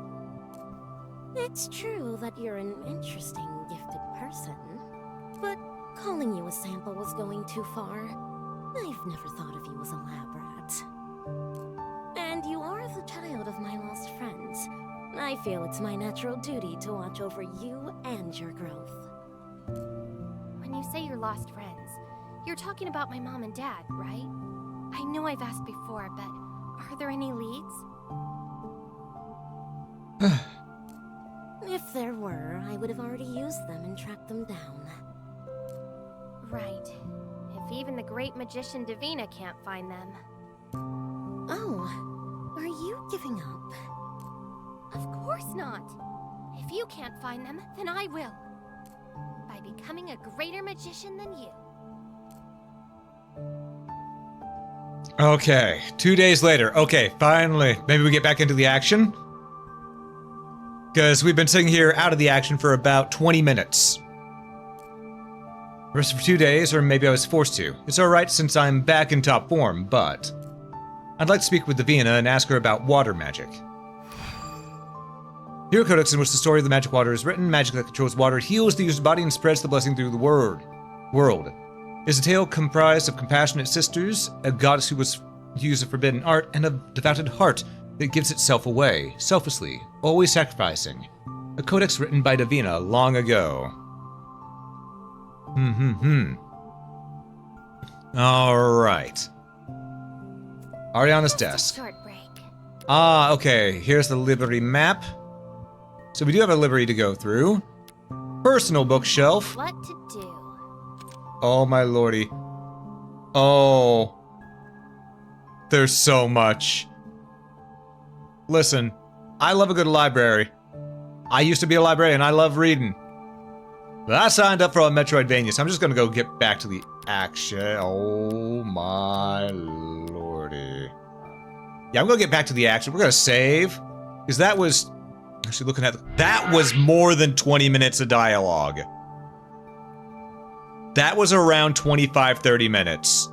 It's true that you're an interesting, gifted person. But calling you a sample was going too far. I've never thought of you as a lab rat. And you are the child of my lost friends. I feel it's my natural duty to watch over you and your growth. When you say your lost friends, you're talking about my mom and dad, right? I know I've asked before, but are there any leads? If there were, I would have already used them and tracked them down. Right. If even the great magician Davina can't find them. Oh, are you giving up? Of course not. If you can't find them, then I will. By becoming a greater magician than you. Okay, 2 days later. Okay, finally. Maybe we get back into the action? Because we've been sitting here out of the action for about 20 minutes. Rested for 2 days, or maybe I was forced to. It's alright since I'm back in top form, but I'd like to speak with Davina and ask her about water magic. Hero Codex, in which the story of the magic water is written, magic that controls water heals the user's body and spreads the blessing through the world. Is a tale comprised of compassionate sisters, a goddess who was used of forbidden art, and a devoted heart that gives itself away, selflessly, always sacrificing. A codex written by Davina long ago. Alright. Ariana's Just a desk. short break. Ah, okay. Here's the library map. So we do have a library to go through. Personal bookshelf. What to do? Oh my lordy. Oh. There's so much. Listen, I love a good library. I used to be a librarian. I love reading. But I signed up for a Metroidvania, so I'm just gonna go get back to the action. Oh my lordy. Yeah, I'm gonna get back to the action. We're gonna save. Because that was... Actually, looking at... That was more than 20 minutes of dialogue. That was around 25-30 minutes.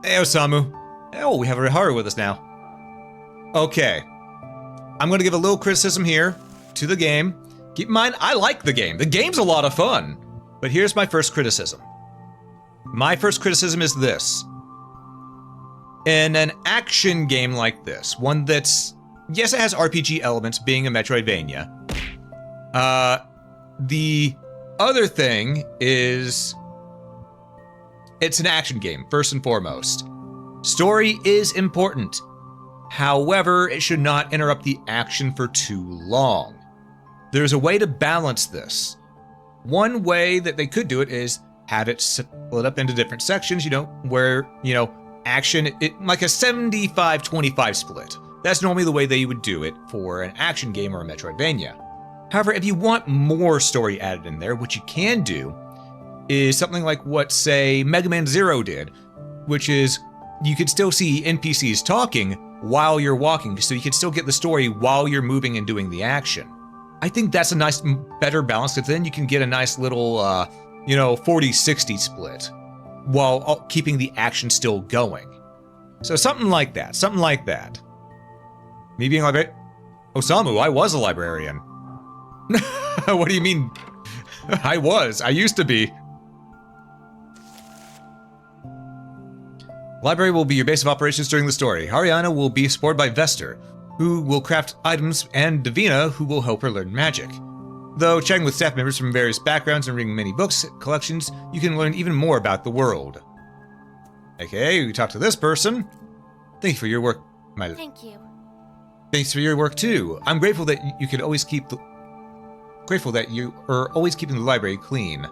Hey, Osamu. Oh, we have Riharu with us now. Okay. I'm going to give a little criticism here to the game. Keep in mind, I like the game. The game's a lot of fun. But here's my first criticism. My first criticism is this. In an action game like this, one that's... Yes, it has RPG elements, being a Metroidvania. The other thing is... It's an action game, first and foremost. Story is important. However, it should not interrupt the action for too long. There's a way to balance this. One way that they could do it is have it split up into different sections, where, action, like a 75-25 split. That's normally the way they would do it for an action game or a Metroidvania. However, if you want more story added in there, what you can do is something like what, say, Mega Man Zero did, which is you could still see NPCs talking while you're walking, so you can still get the story while you're moving and doing the action. I think that's a nice, better balance, because then you can get a nice little, 40-60 split while keeping the action still going. So something like that, Me being like, Osamu, I was a librarian. What do you mean? I used to be. Library will be your base of operations during the story. Ariana will be supported by Vester, who will craft items, and Davina, who will help her learn magic. Though chatting with staff members from various backgrounds and reading many books, collections, you can learn even more about the world. Okay, we talk to this person. Thank you for your work, Thank you. Thanks for your work too. I'm grateful that you are always keeping the library clean.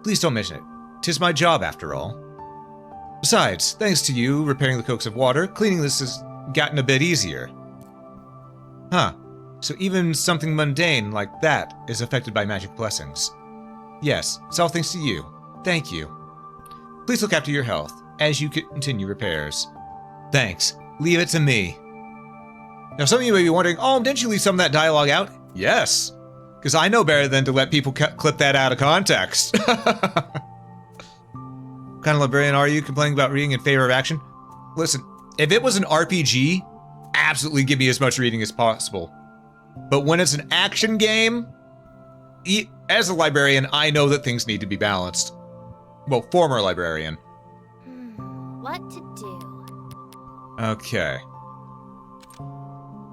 Please don't mention it. 'Tis my job after all. Besides, thanks to you repairing the cokes of water, cleaning this has gotten a bit easier. Huh. So even something mundane like that is affected by magic blessings. Yes, it's all thanks to you. Thank you. Please look after your health as you continue repairs. Thanks. Leave it to me. Now some of you may be wondering, oh, didn't you leave some of that dialogue out? Yes. Because I know better than to let people clip that out of context. What kind of librarian are you, complaining about reading in favor of action? Listen, if it was an RPG, absolutely give me as much reading as possible. But when it's an action game, as a librarian, I know that things need to be balanced. Well, former librarian. What to do? Okay.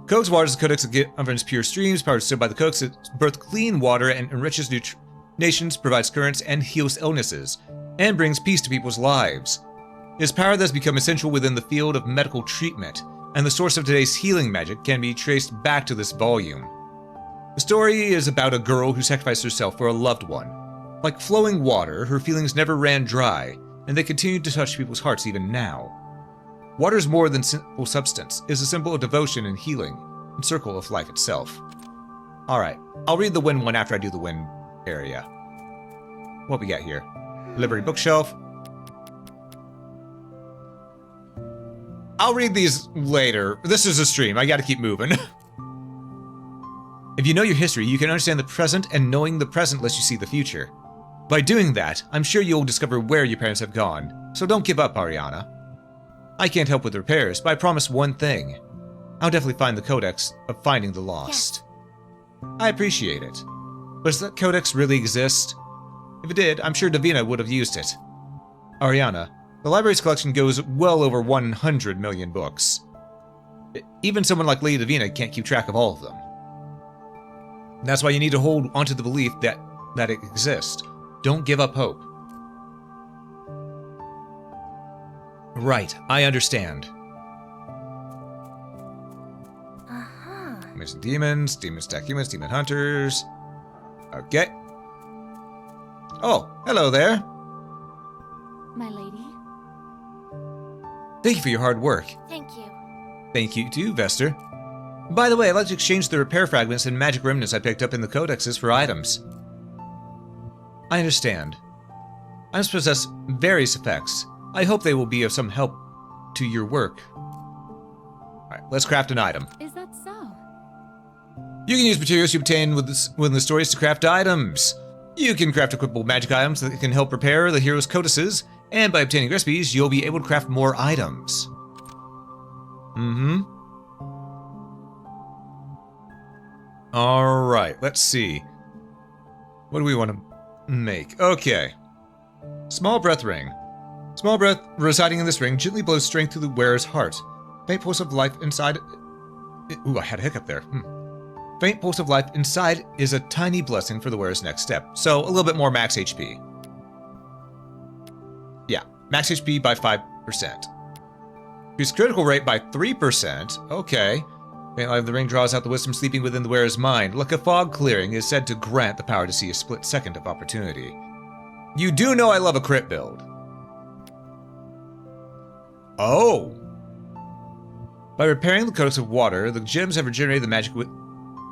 Codex water is a codex that governs pure streams, powered still by the codex. It births clean water and enriches nations, provides currents, and heals illnesses, and brings peace to people's lives. It is power that has become essential within the field of medical treatment. and the source of today's healing magic can be traced back to this volume. The story is about a girl who sacrificed herself for a loved one. Like flowing water, her feelings never ran dry, and they continue to touch people's hearts even now. Water is more than simple substance. It is a symbol of devotion and healing, and circle of life itself. Alright, I'll read the win one after I do the win area. What we got here? Library bookshelf. I'll read these later. This is a stream. I gotta keep moving. If you know your history, you can understand the present, and knowing the present lets you see the future. By doing that, I'm sure you'll discover where your parents have gone, so don't give up, Ariana. I can't help with repairs, but I promise one thing. I'll definitely find the Codex of finding the lost. I appreciate it. But does that Codex really exist? If it did, I'm sure Davina would have used it. Ariana, the library's collection goes well over 100 million books. Even someone like Lady Davina can't keep track of all of them. That's why you need to hold onto the belief that it exists. Don't give up hope. Right, I understand. There's demons, demons attack humans, demon hunters. Okay. Oh, hello there. My lady? Thank you for your hard work. Thank you. Thank you too, Vester. By the way, I'd like to exchange the repair fragments and magic remnants I picked up in the codexes for items. I understand. Items possess various effects. I hope they will be of some help to your work. Alright, let's craft an item. Is that so? You can use materials you obtain within the stories to craft items. You can craft equipable magic items that can help repair the hero's codices, and by obtaining recipes, you'll be able to craft more items. Alright, let's see. What do we want to make? Okay. Small breath ring. Small breath residing in this ring gently blows strength to the wearer's heart. Faint pulse of life inside... Ooh, I had a hiccup there. Faint pulse of life inside is a tiny blessing for the wearer's next step. So, a little bit more max HP. Yeah, max HP by 5%. Increase critical rate by 3%. Okay. Faint light of the ring draws out the wisdom sleeping within the wearer's mind. Like a fog clearing, is said to grant the power to see a split second of opportunity. You do know I love a crit build. Oh! By repairing the Codex of Water, the gems have regenerated the magic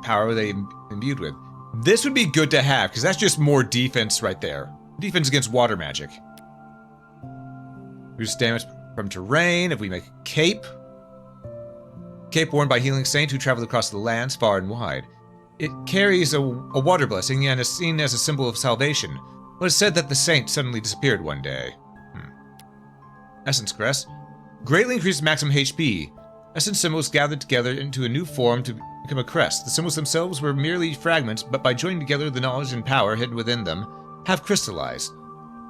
power they imbued with. This would be good to have, because that's just more defense right there. Defense against water magic. Reduce damage from terrain if we make a cape. Cape worn by healing saints who travel across the lands far and wide. It carries a water blessing and is seen as a symbol of salvation, but it's said that the saint suddenly disappeared one day. Essence Crest. Greatly increases maximum HP. Essence symbols gathered together into a new form to become a crest. The symbols themselves were merely fragments, but by joining together the knowledge and power hidden within them, have crystallized.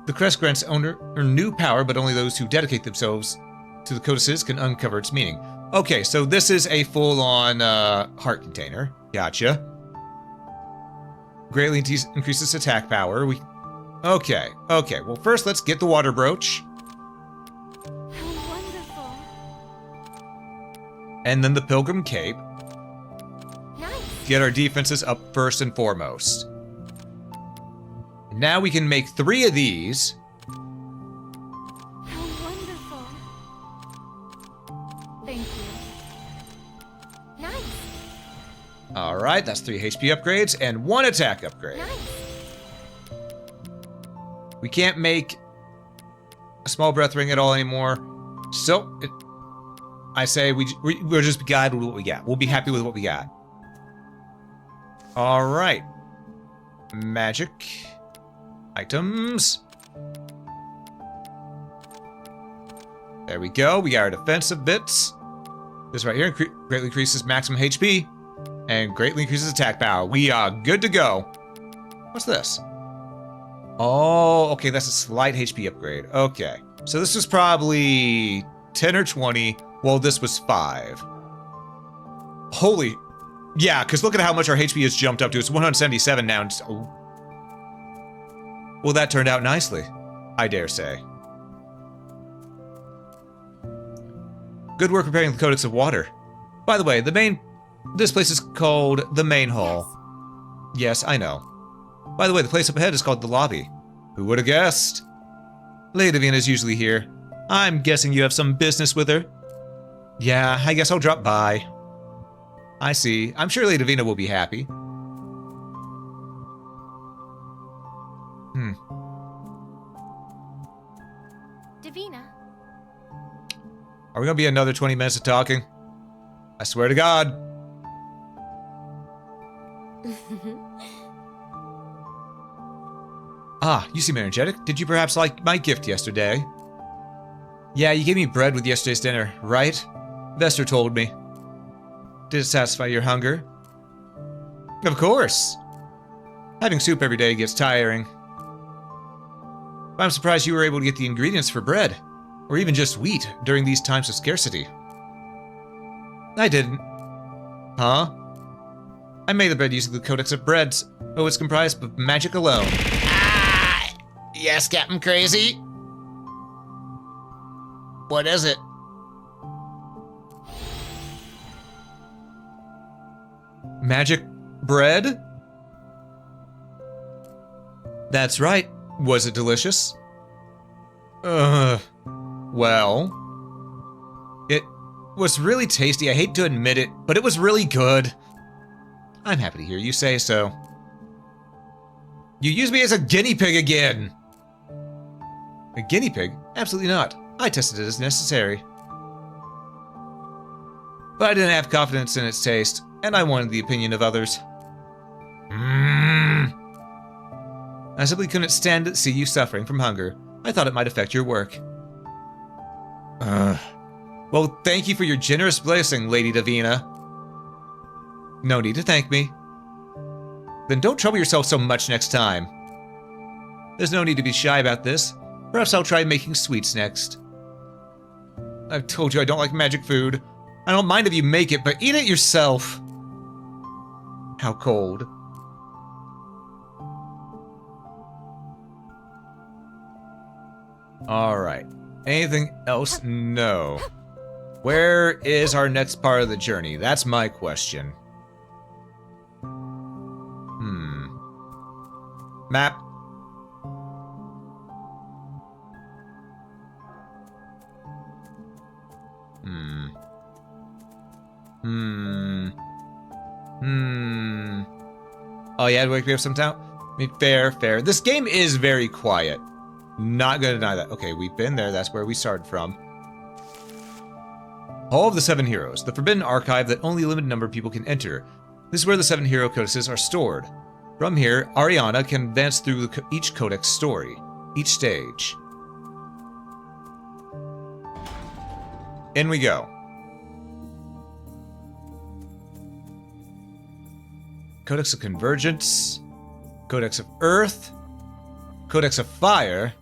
The crest grants owner new power, but only those who dedicate themselves to the codices can uncover its meaning. Okay, so this is a full-on heart container. Gotcha. Greatly increases attack power. Okay. Well, first let's get the water brooch. Wonderful. And then the pilgrim cape. Nice. Get our defenses up first and foremost. Now we can make 3 of these. How wonderful. Thank you. Nice. Alright, that's 3 HP upgrades and 1 attack upgrade. Nice. We can't make a small breath ring at all anymore. So, I say we'll just be guided with what we got. We'll be happy with what we got. Alright. Magic. Items. There we go. We got our defensive bits. This right here greatly increases maximum HP and greatly increases attack power. We are good to go. What's this? Oh, okay, that's a slight HP upgrade. Okay, so this was probably 10 or 20, while this was 5. Holy, yeah, because look at how much our HP has jumped up to. It's 177 now. Oh. Well, that turned out nicely, I dare say. Good work preparing the Codex of Water. By the way, this place is called the main hall. Yes, I know. By the way, the place up ahead is called the lobby. Who would have guessed? Lady Davina's usually here. I'm guessing you have some business with her. Yeah, I guess I'll drop by. I see. I'm sure Lady Davina will be happy. Davina. Are we gonna be another 20 minutes of talking? I swear to God. Ah, you seem energetic. Did you perhaps like my gift yesterday? Yeah, you gave me bread with yesterday's dinner, right? Vester told me. Did it satisfy your hunger? Of course. Having soup every day gets tiring. I'm surprised you were able to get the ingredients for bread, or even just wheat, during these times of scarcity. I didn't. Huh? I made the bread using the Codex of Breads. Oh, it's comprised of magic alone. Ah! Yes, Captain Crazy? What is it? Magic bread? That's right. Was it delicious? Well... It was really tasty. I hate to admit it, but it was really good. I'm happy to hear you say so. You used me as a guinea pig again! A guinea pig? Absolutely not. I tested it as necessary. But I didn't have confidence in its taste, and I wanted the opinion of others. I simply couldn't stand to see you suffering from hunger. I thought it might affect your work. Well, thank you for your generous blessing, Lady Davina. No need to thank me. Then don't trouble yourself so much next time. There's no need to be shy about this. Perhaps I'll try making sweets next. I've told you I don't like magic food. I don't mind if you make it, but eat it yourself. How cold. Alright. Anything else? No. Where is our next part of the journey? That's my question. Map. Oh yeah, wake me up sometime? I mean, fair. This game is very quiet. Not gonna deny that. Okay, we've been there. That's where we started from. Hall of the Seven Heroes, the forbidden archive that only a limited number of people can enter. This is where the 7 hero codices are stored. From here, Ariana can advance through each codex story, each stage. In we go. Codex of Convergence, Codex of Earth, Codex of Fire,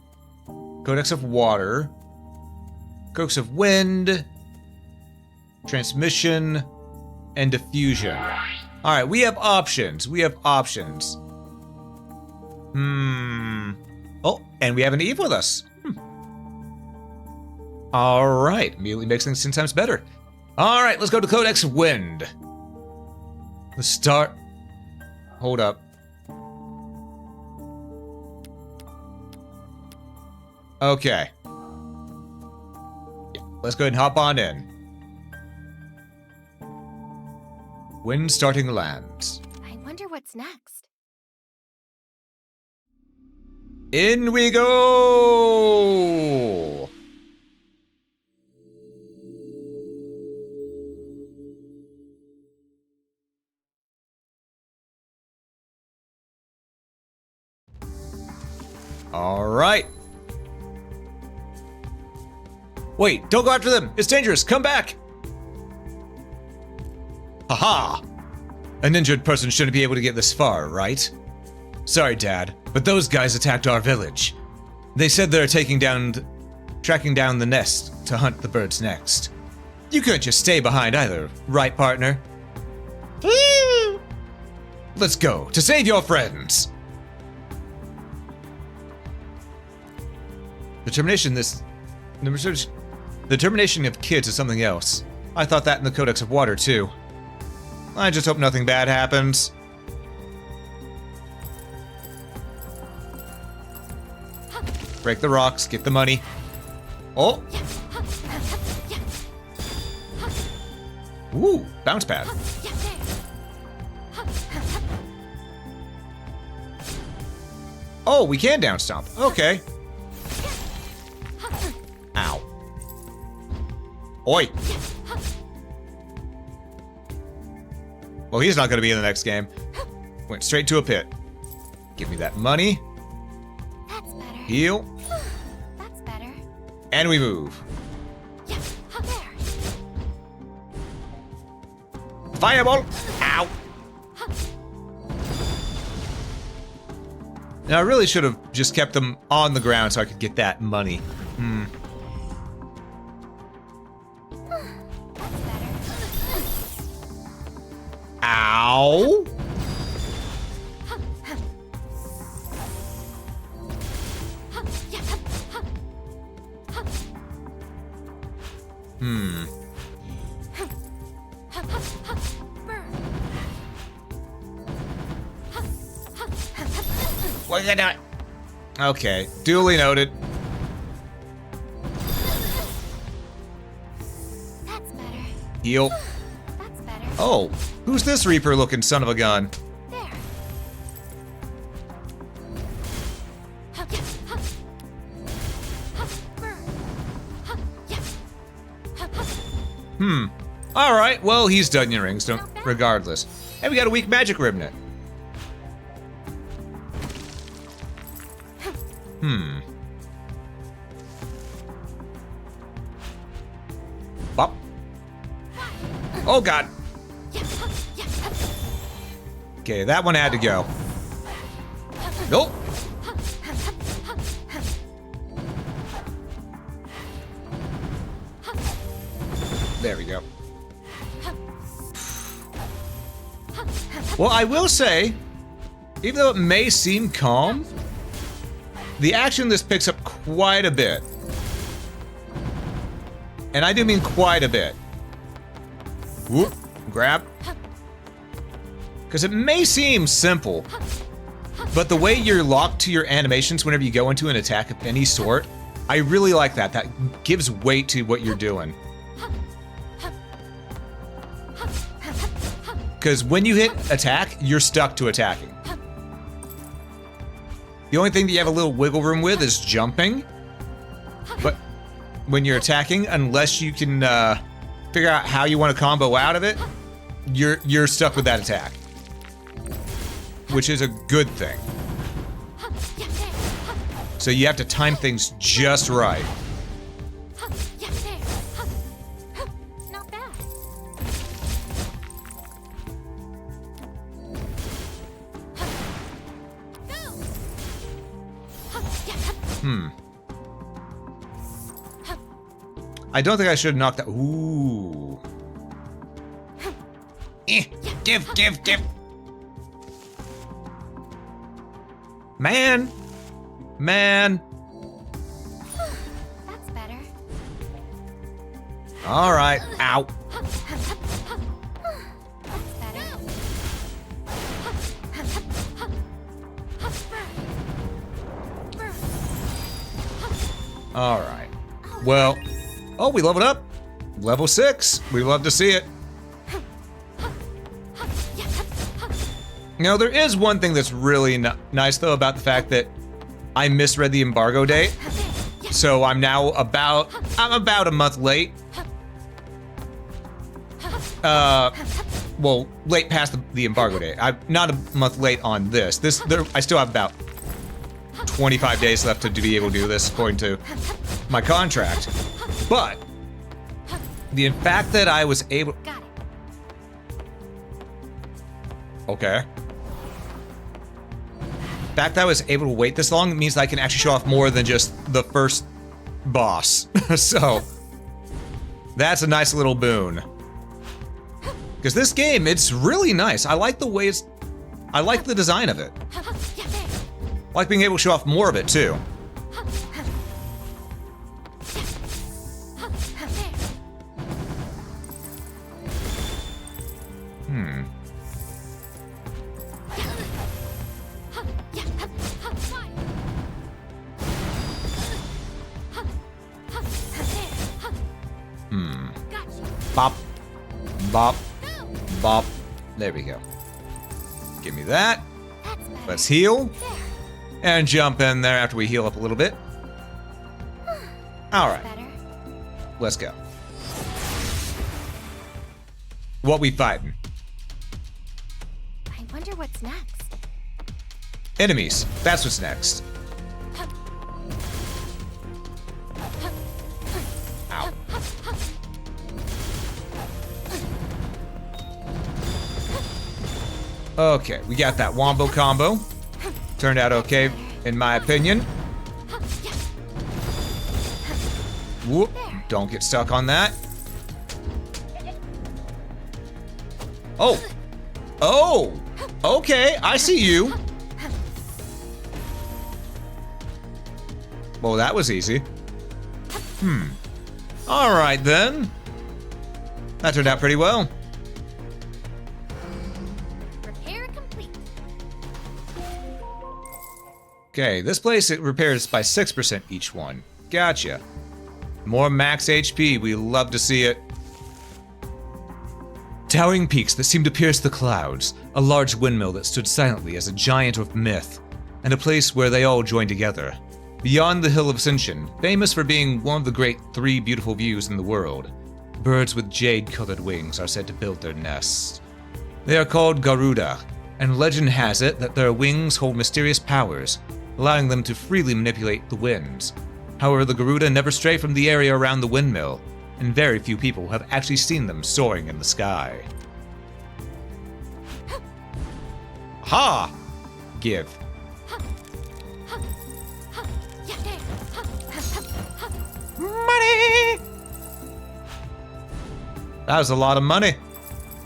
Codex of Water, Codex of Wind, Transmission, and Diffusion. Alright, we have options. Oh, and we have an Eve with us. Alright, immediately makes things 10 times better. Alright, let's go to Codex of Wind. Let's start. Hold up. Okay. Yeah, let's go ahead and hop on in. Wind starting lands. I wonder what's next. In we go! All right. Wait, don't go after them. It's dangerous. Come back. Haha. An injured person shouldn't be able to get this far, right? Sorry, Dad, but those guys attacked our village. They said they're tracking down the nest to hunt the birds next. You couldn't just stay behind either, right, partner? Let's go to save your friends. Determination The determination of kids is something else. I thought that in the Codex of Water, too. I just hope nothing bad happens. Break the rocks, get the money. Oh! Ooh, bounce pad. Oh, we can down stomp. Okay. Ow. Oi! Well, he's not going to be in the next game. Went straight to a pit. Give me that money. That's better. Heal. That's better. And we move. Yeah, there. Fireball! Ow! Now, I really should have just kept them on the ground so I could get that money. Hmm. That's better. Ow! Hmm. What is that? Okay, duly noted. That's better. Heal. That's better. Oh, who's this Reaper looking son of a gun? There. Hmm. Alright, well, he's done your rings, regardless. Hey, we got a weak magic remnant. Hmm. Bop. Oh, God. Okay, that one had to go. Nope. There we go. Well, I will say, even though it may seem calm, the action in this picks up quite a bit. And I do mean quite a bit. Whoop, grab. Because it may seem simple, but the way you're locked to your animations whenever you go into an attack of any sort, I really like that. That gives weight to what you're doing. Because when you hit attack, you're stuck to attacking. The only thing that you have a little wiggle room with is jumping. But when you're attacking, unless you can figure out how you want to combo out of it, you're stuck with that attack. Which is a good thing. So you have to time things just right. Not bad. Hmm. I don't think I should have knocked that. Ooh. Give. Man. That's better. All right. Ow. That's better. All right. Well. Oh, we leveled up. Level 6. We love to see it. Now, there is one thing that's really nice, though, about the fact that I misread the embargo date. So I'm now about a month late. Well, late past the embargo date. I'm not a month late on this. I still have about 25 days left to be able to do this, according to my contract. But the fact that I was able... Got it. Okay. The fact that I was able to wait this long means I can actually show off more than just the first boss. So, that's a nice little boon. Because this game, it's really nice. I like the way I like the design of it. I like being able to show off more of it, too. Hmm. Bop. Bop. Bop. There we go. Give me that. Let's heal. And jump in there after we heal up a little bit. Alright. Let's go. What we fighting? I wonder what's next. Enemies. That's what's next. Ow. Okay, we got that wombo combo. Turned out okay, in my opinion. Whoop. Don't get stuck on that. Oh. Oh. Okay, I see you. Well, that was easy. All right, then. That turned out pretty well. Repair complete. Okay, this place, it repairs by 6% each one. Gotcha. More max HP, we love to see it. Towering peaks that seemed to pierce the clouds, a large windmill that stood silently as a giant of myth, and a place where they all joined together. Beyond the Hill of Ascension, famous for being one of the great 3 beautiful views in the world, birds with jade-colored wings are said to build their nests. They are called Garuda, and legend has it that their wings hold mysterious powers, allowing them to freely manipulate the winds. However, the Garuda never stray from the area around the windmill, and very few people have actually seen them soaring in the sky. Ha! Give. Money! That was a lot of money.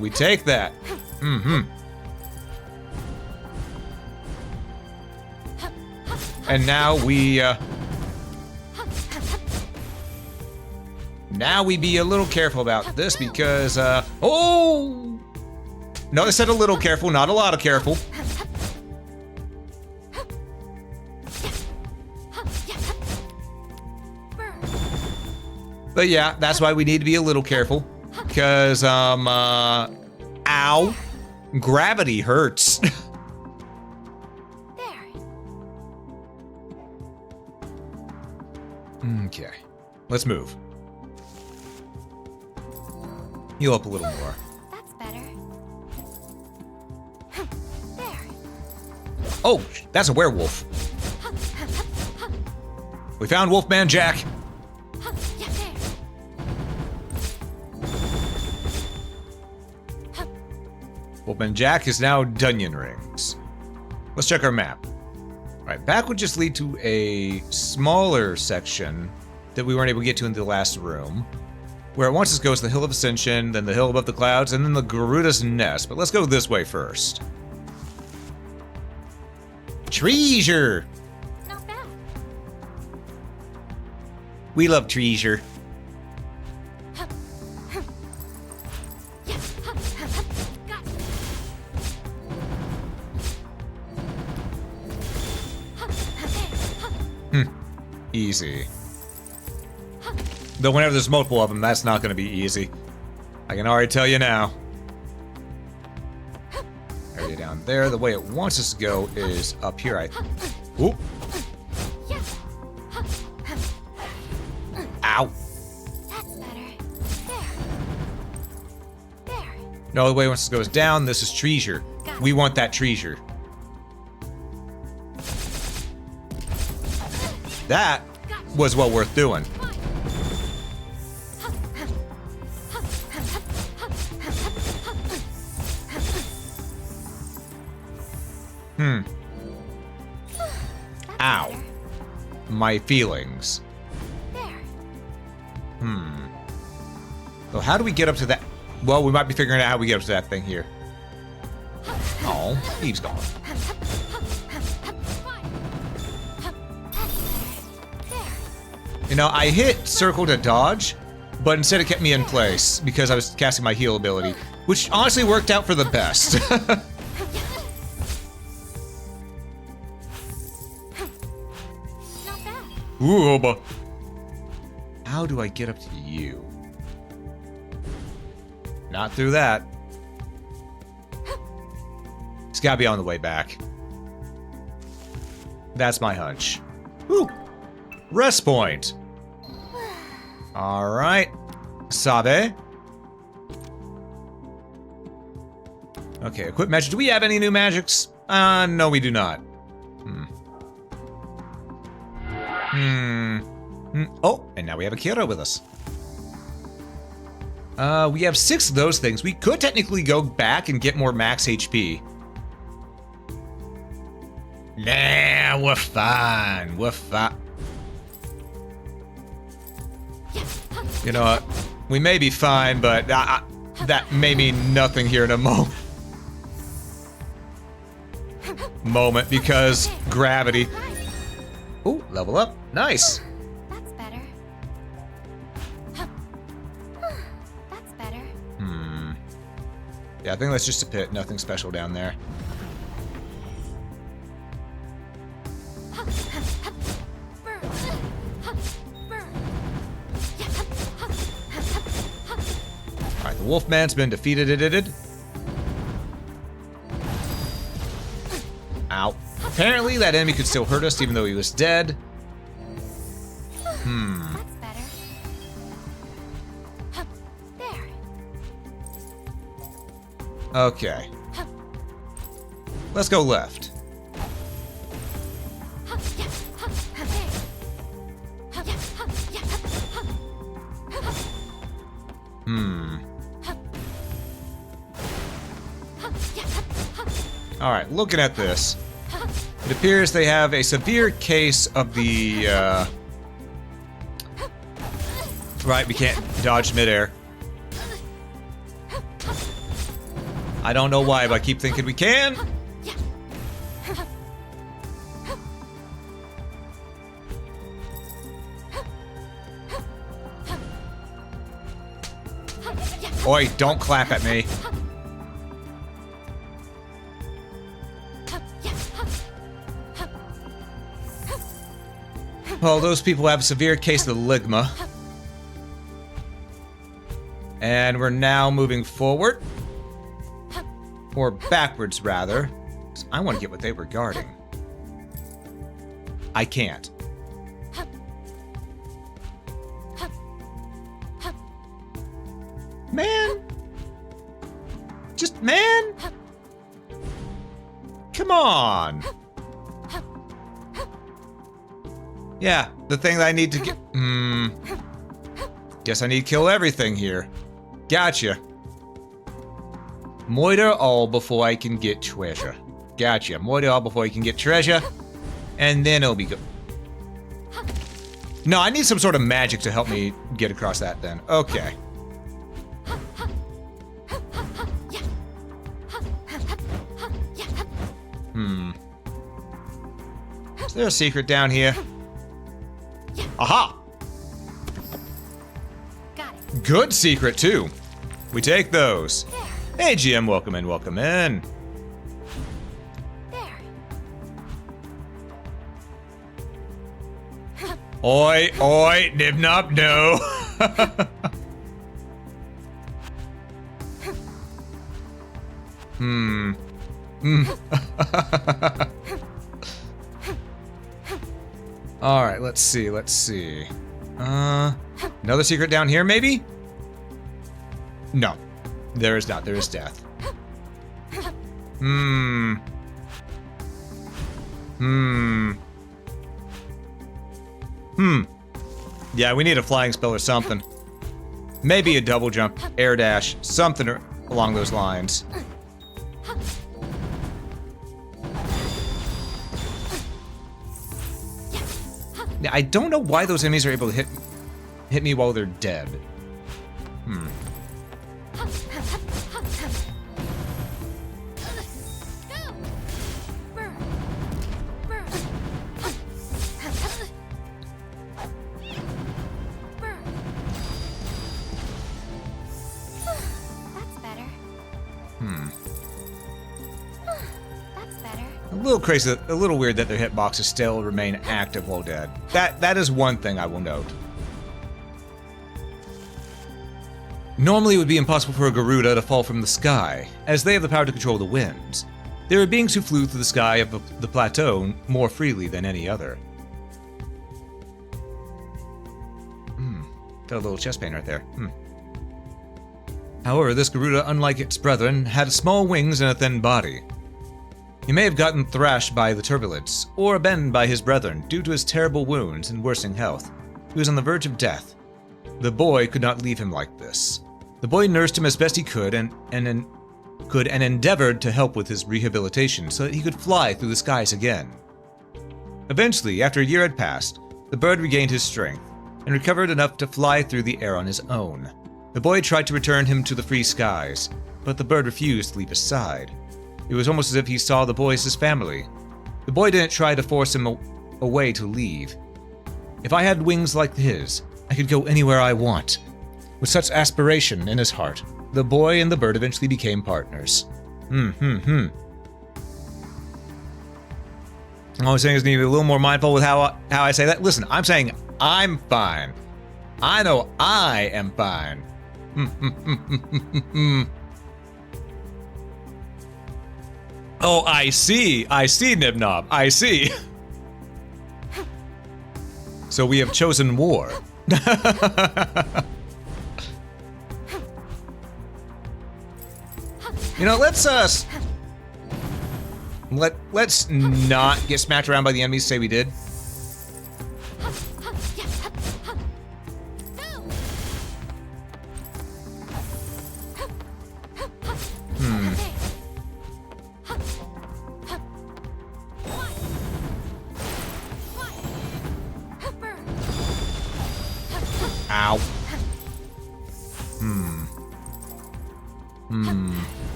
We take that. And now we, now we be a little careful about this because, oh! No, I said a little careful, not a lot of careful. But yeah, that's why we need to be a little careful. Because, ow. Gravity hurts. Okay, let's move. Heal up a little more. That's better. There. Oh, that's a werewolf. We found Wolfman Jack. Wolfman Jack is now Dunyan Rings. Let's check our map. Right, back would just lead to a smaller section that we weren't able to get to in the last room, where it wants us to go to the Hill of Ascension, then the Hill Above the Clouds, and then the Garuda's Nest. But let's go this way first. Treasure! Not bad. We love treasure. Easy. Though whenever there's multiple of them, that's not going to be easy. I can already tell you now. Area down there. The way it wants us to go is up here. Oop. Ow. That's better. There. No, the way it wants us to go is down. This is treasure. We want that treasure. That was well worth doing. Ow. My feelings. There. So how do we get up to that? Well, we might be figuring out how we get up to that thing here. Oh, Eve's gone. You know, I hit circle to dodge, but instead it kept me in place because I was casting my heal ability, which honestly worked out for the best. Not bad. Ooh, but how do I get up to you? Not through that. It's gotta be on the way back. That's my hunch. Woo! Rest point. All right, Sabe. Okay, equip magic. Do we have any new magics? No, we do not. Oh, and now we have a Kira with us. We have 6 of those things. We could technically go back and get more max HP. Nah, we're fine. We're fine. You know what? We may be fine, but that may mean nothing here in a moment because gravity. Ooh, level up. Nice. That's better. That's better. Yeah, I think that's just a pit. Nothing special down there. Alright, the Wolfman's been defeated. Ow. Apparently that enemy could still hurt us even though he was dead. That's better. There. Okay. Let's go left. Alright, looking at this. It appears they have a severe case of the, Right, we can't dodge midair. I don't know why, but I keep thinking we can. Oi, don't clap at me. Well, those people have a severe case of the ligma. And we're now moving forward. Or backwards, rather. 'Cause I want to get what they were guarding. I can't. Man! Just, man! Come on! Yeah, the thing that I need to get... Guess I need to kill everything here. Gotcha. Murder all before I can get treasure. Gotcha. Murder all before I can get treasure. And then it'll be good. No, I need some sort of magic to help me get across that then. Okay. Is there a secret down here? Aha! Got it. Good secret, too. We take those. Hey, GM, welcome in, welcome in. There. Oi, oi, nib nop, no. Alright, let's see, let's see. Another secret down here, maybe? No. There is not, there is death. Yeah, we need a flying spell or something. Maybe a double jump, air dash, something along those lines. Yeah, I don't know why those enemies are able to hit me while they're dead. little crazy, a little weird that their hitboxes still remain active while dead. That is one thing I will note. Normally it would be impossible for a Garuda to fall from the sky, as they have the power to control the winds. There are beings who flew through the sky of the plateau more freely than any other. Got a little chest pain right there. However, this Garuda, unlike its brethren, had small wings and a thin body. He may have gotten thrashed by the turbulence, or abandoned by his brethren due to his terrible wounds and worsening health. He was on the verge of death. The boy could not leave him like this. The boy nursed him as best he could and endeavored to help with his rehabilitation so that he could fly through the skies again. Eventually, after a year had passed, the bird regained his strength and recovered enough to fly through the air on his own. The boy tried to return him to the free skies, but the bird refused to leave his side. It was almost as if he saw the boy as his family. The boy didn't try to force him away to leave. If I had wings like his, I could go anywhere I want. With such aspiration in his heart, the boy and the bird eventually became partners. All I'm saying is need to be a little more mindful with how I say that. Listen, I'm saying I'm fine. I know I am fine. Oh, I see, Nibnob, I see. So we have chosen war. You know, let's not get smacked around by the enemies. Say we did. Ow.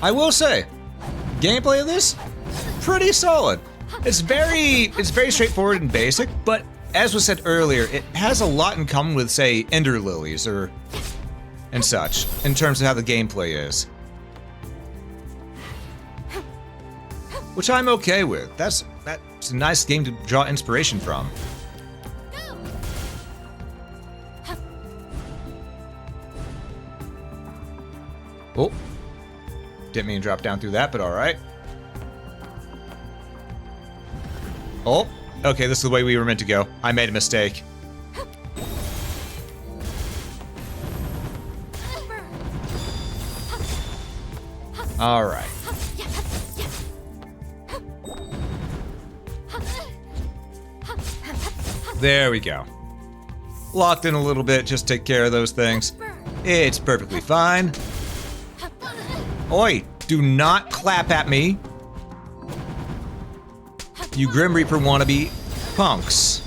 I will say, gameplay of this, pretty solid. It's very straightforward and basic, but as was said earlier, it has a lot in common with, say, Ender Lilies and such, in terms of how the gameplay is. Which I'm okay with. That's a nice game to draw inspiration from. Oh. Didn't mean to drop down through that, but alright. Oh, okay, this is the way we were meant to go. I made a mistake. Alright. There we go. Locked in a little bit, just take care of those things. It's perfectly fine. Oi, do not clap at me. You Grim Reaper wannabe punks.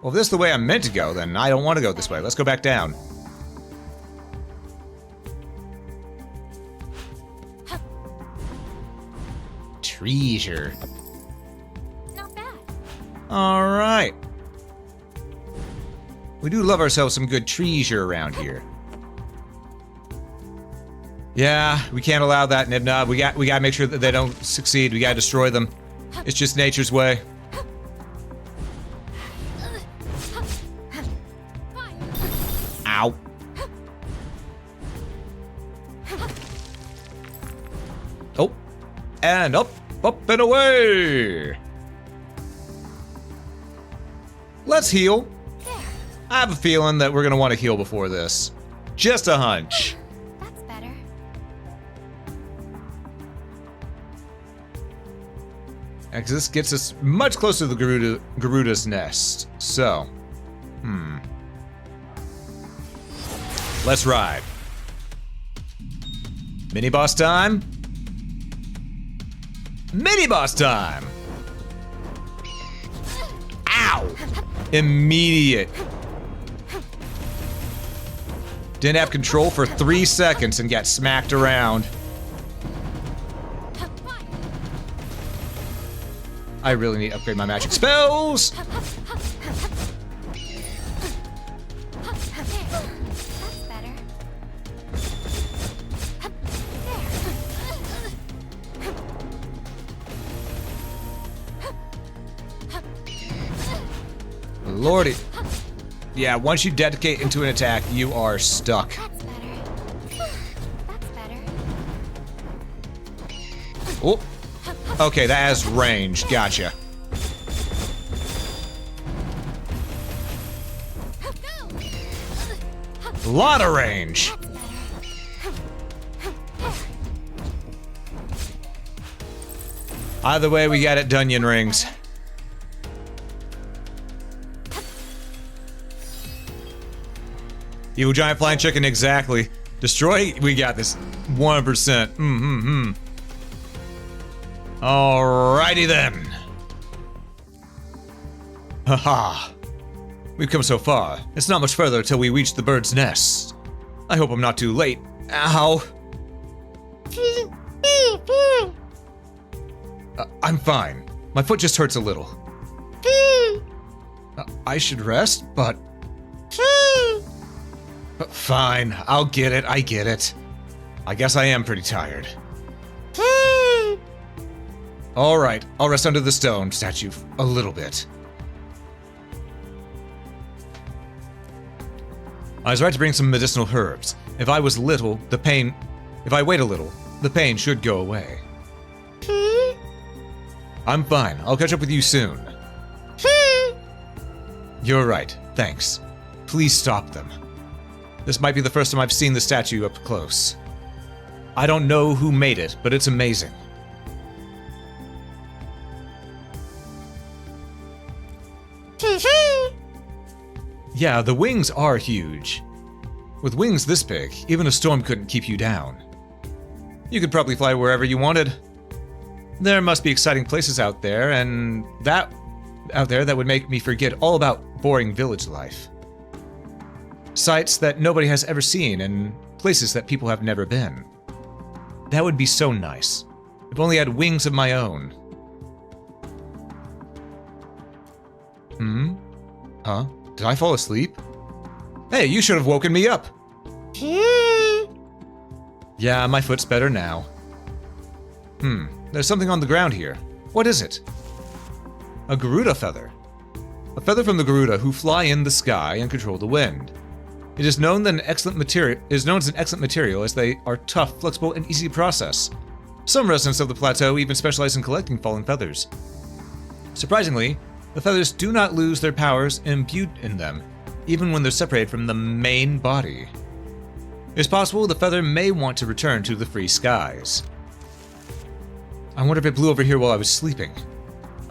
Well, if this is the way I'm meant to go, then I don't want to go this way. Let's go back down. Treasure. Not bad. Alright. We do love ourselves some good treasure around here. Yeah, we can't allow that, Nibnob. We gotta make sure that they don't succeed. We gotta destroy them. It's just nature's way. Ow. Oh. And up and away. Let's heal. I have a feeling that we're gonna want to heal before this. Just a hunch. That's better. Because this gets us much closer to the Garuda's nest. So, let's ride. Mini boss time. Mini boss time. Ow! Immediate. Didn't have control for 3 seconds and got smacked around. I really need to upgrade my magic spells. lordy. Yeah, once you dedicate into an attack, you are stuck. That's better. That's better. Oh. Okay, that has range. Gotcha. A lot of range. Either way, we got it, Dunyan rings. Evil giant flying chicken, exactly. Destroy, we got this. 100%. Alrighty then. Haha. We've come so far. It's not much further till we reach the bird's nest. I hope I'm not too late. Ow. I'm fine. My foot just hurts a little. I should rest, but... Fine, I'll get it, I get it. I guess I am pretty tired. Alright, I'll rest under the stone statue a little bit. I was right to bring some medicinal herbs. If I wait a little, the pain should go away. I'm fine. I'll catch up with you soon. You're right. Thanks. Please stop them. This might be the first time I've seen the statue up close. I don't know who made it, but it's amazing. Yeah, the wings are huge. With wings this big, even a storm couldn't keep you down. You could probably fly wherever you wanted. There must be exciting places out there, that would make me forget all about boring village life. Sights that nobody has ever seen, and places that people have never been. That would be so nice. If only I had wings of my own. Huh? Did I fall asleep? Hey, you should have woken me up. Yeah, my foot's better now. There's something on the ground here. What is it? A Garuda feather. A feather from the Garuda who fly in the sky and control the wind. It is known as an excellent material as they are tough, flexible, and easy to process. Some residents of the plateau even specialize in collecting fallen feathers. Surprisingly, the feathers do not lose their powers imbued in them, even when they're separated from the main body. It's possible the feather may want to return to the free skies. I wonder if it blew over here while I was sleeping.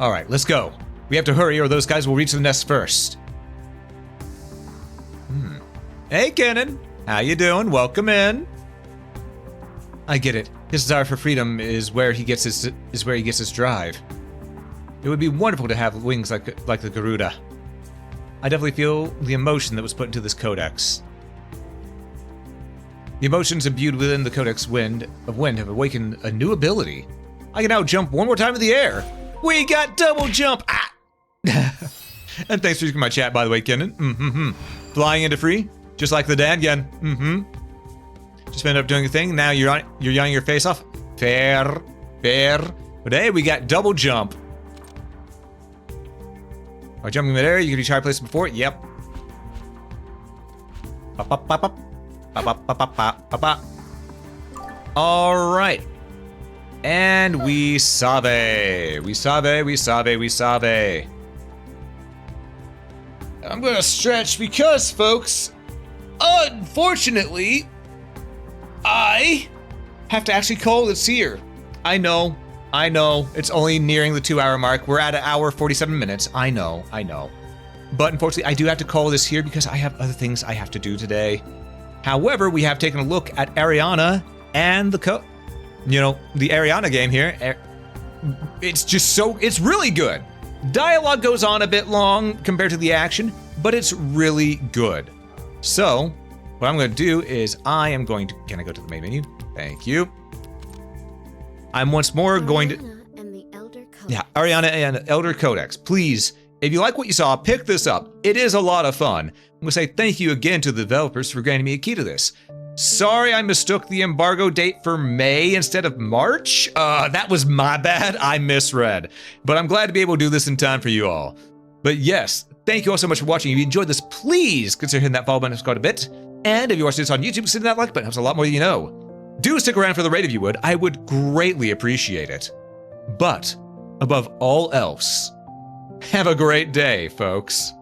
Alright, let's go. We have to hurry or those guys will reach the nest first. Hey, Kenan. How you doing? Welcome in. I get it. His desire for freedom is where he gets his drive. It would be wonderful to have wings like the Garuda. I definitely feel the emotion that was put into this codex. The emotions imbued within the codex of wind have awakened a new ability. I can now jump one more time in the air. We got double jump. Ah! And thanks for using my chat, by the way, Kenan. Flying into free, just like the dad again. Just ended up doing a thing. Now you're yawning your face off. Fair. But hey, we got double jump. While jumping midair, you can try places before. Yep. All right. And we sabe. I'm gonna stretch because, folks, unfortunately, I have to actually call this here. I know. It's only nearing the 2-hour mark. We're at 1 hour 47 minutes. I know. But unfortunately, I do have to call this here because I have other things I have to do today. However, we have taken a look at Ariana and the Ariana game here. It's really good. Dialogue goes on a bit long compared to the action, but it's really good. So, what I'm going to do is can I go to the main menu? Thank you. I'm once more going to... and the Elder Codex. Yeah, Ariana and Elder Codex. Please, if you like what you saw, pick this up. It is a lot of fun. I'm going to say thank you again to the developers for granting me a key to this. Sorry I mistook the embargo date for May instead of March. That was my bad. I misread. But I'm glad to be able to do this in time for you all. But yes, Thank you all so much for watching. If you enjoyed this, please consider hitting that follow button if it's got a bit. And if you're watching this on YouTube, consider that like button. It helps a lot more than you know. Do stick around for the raid if you would. I would greatly appreciate it. But above all else, have a great day, folks.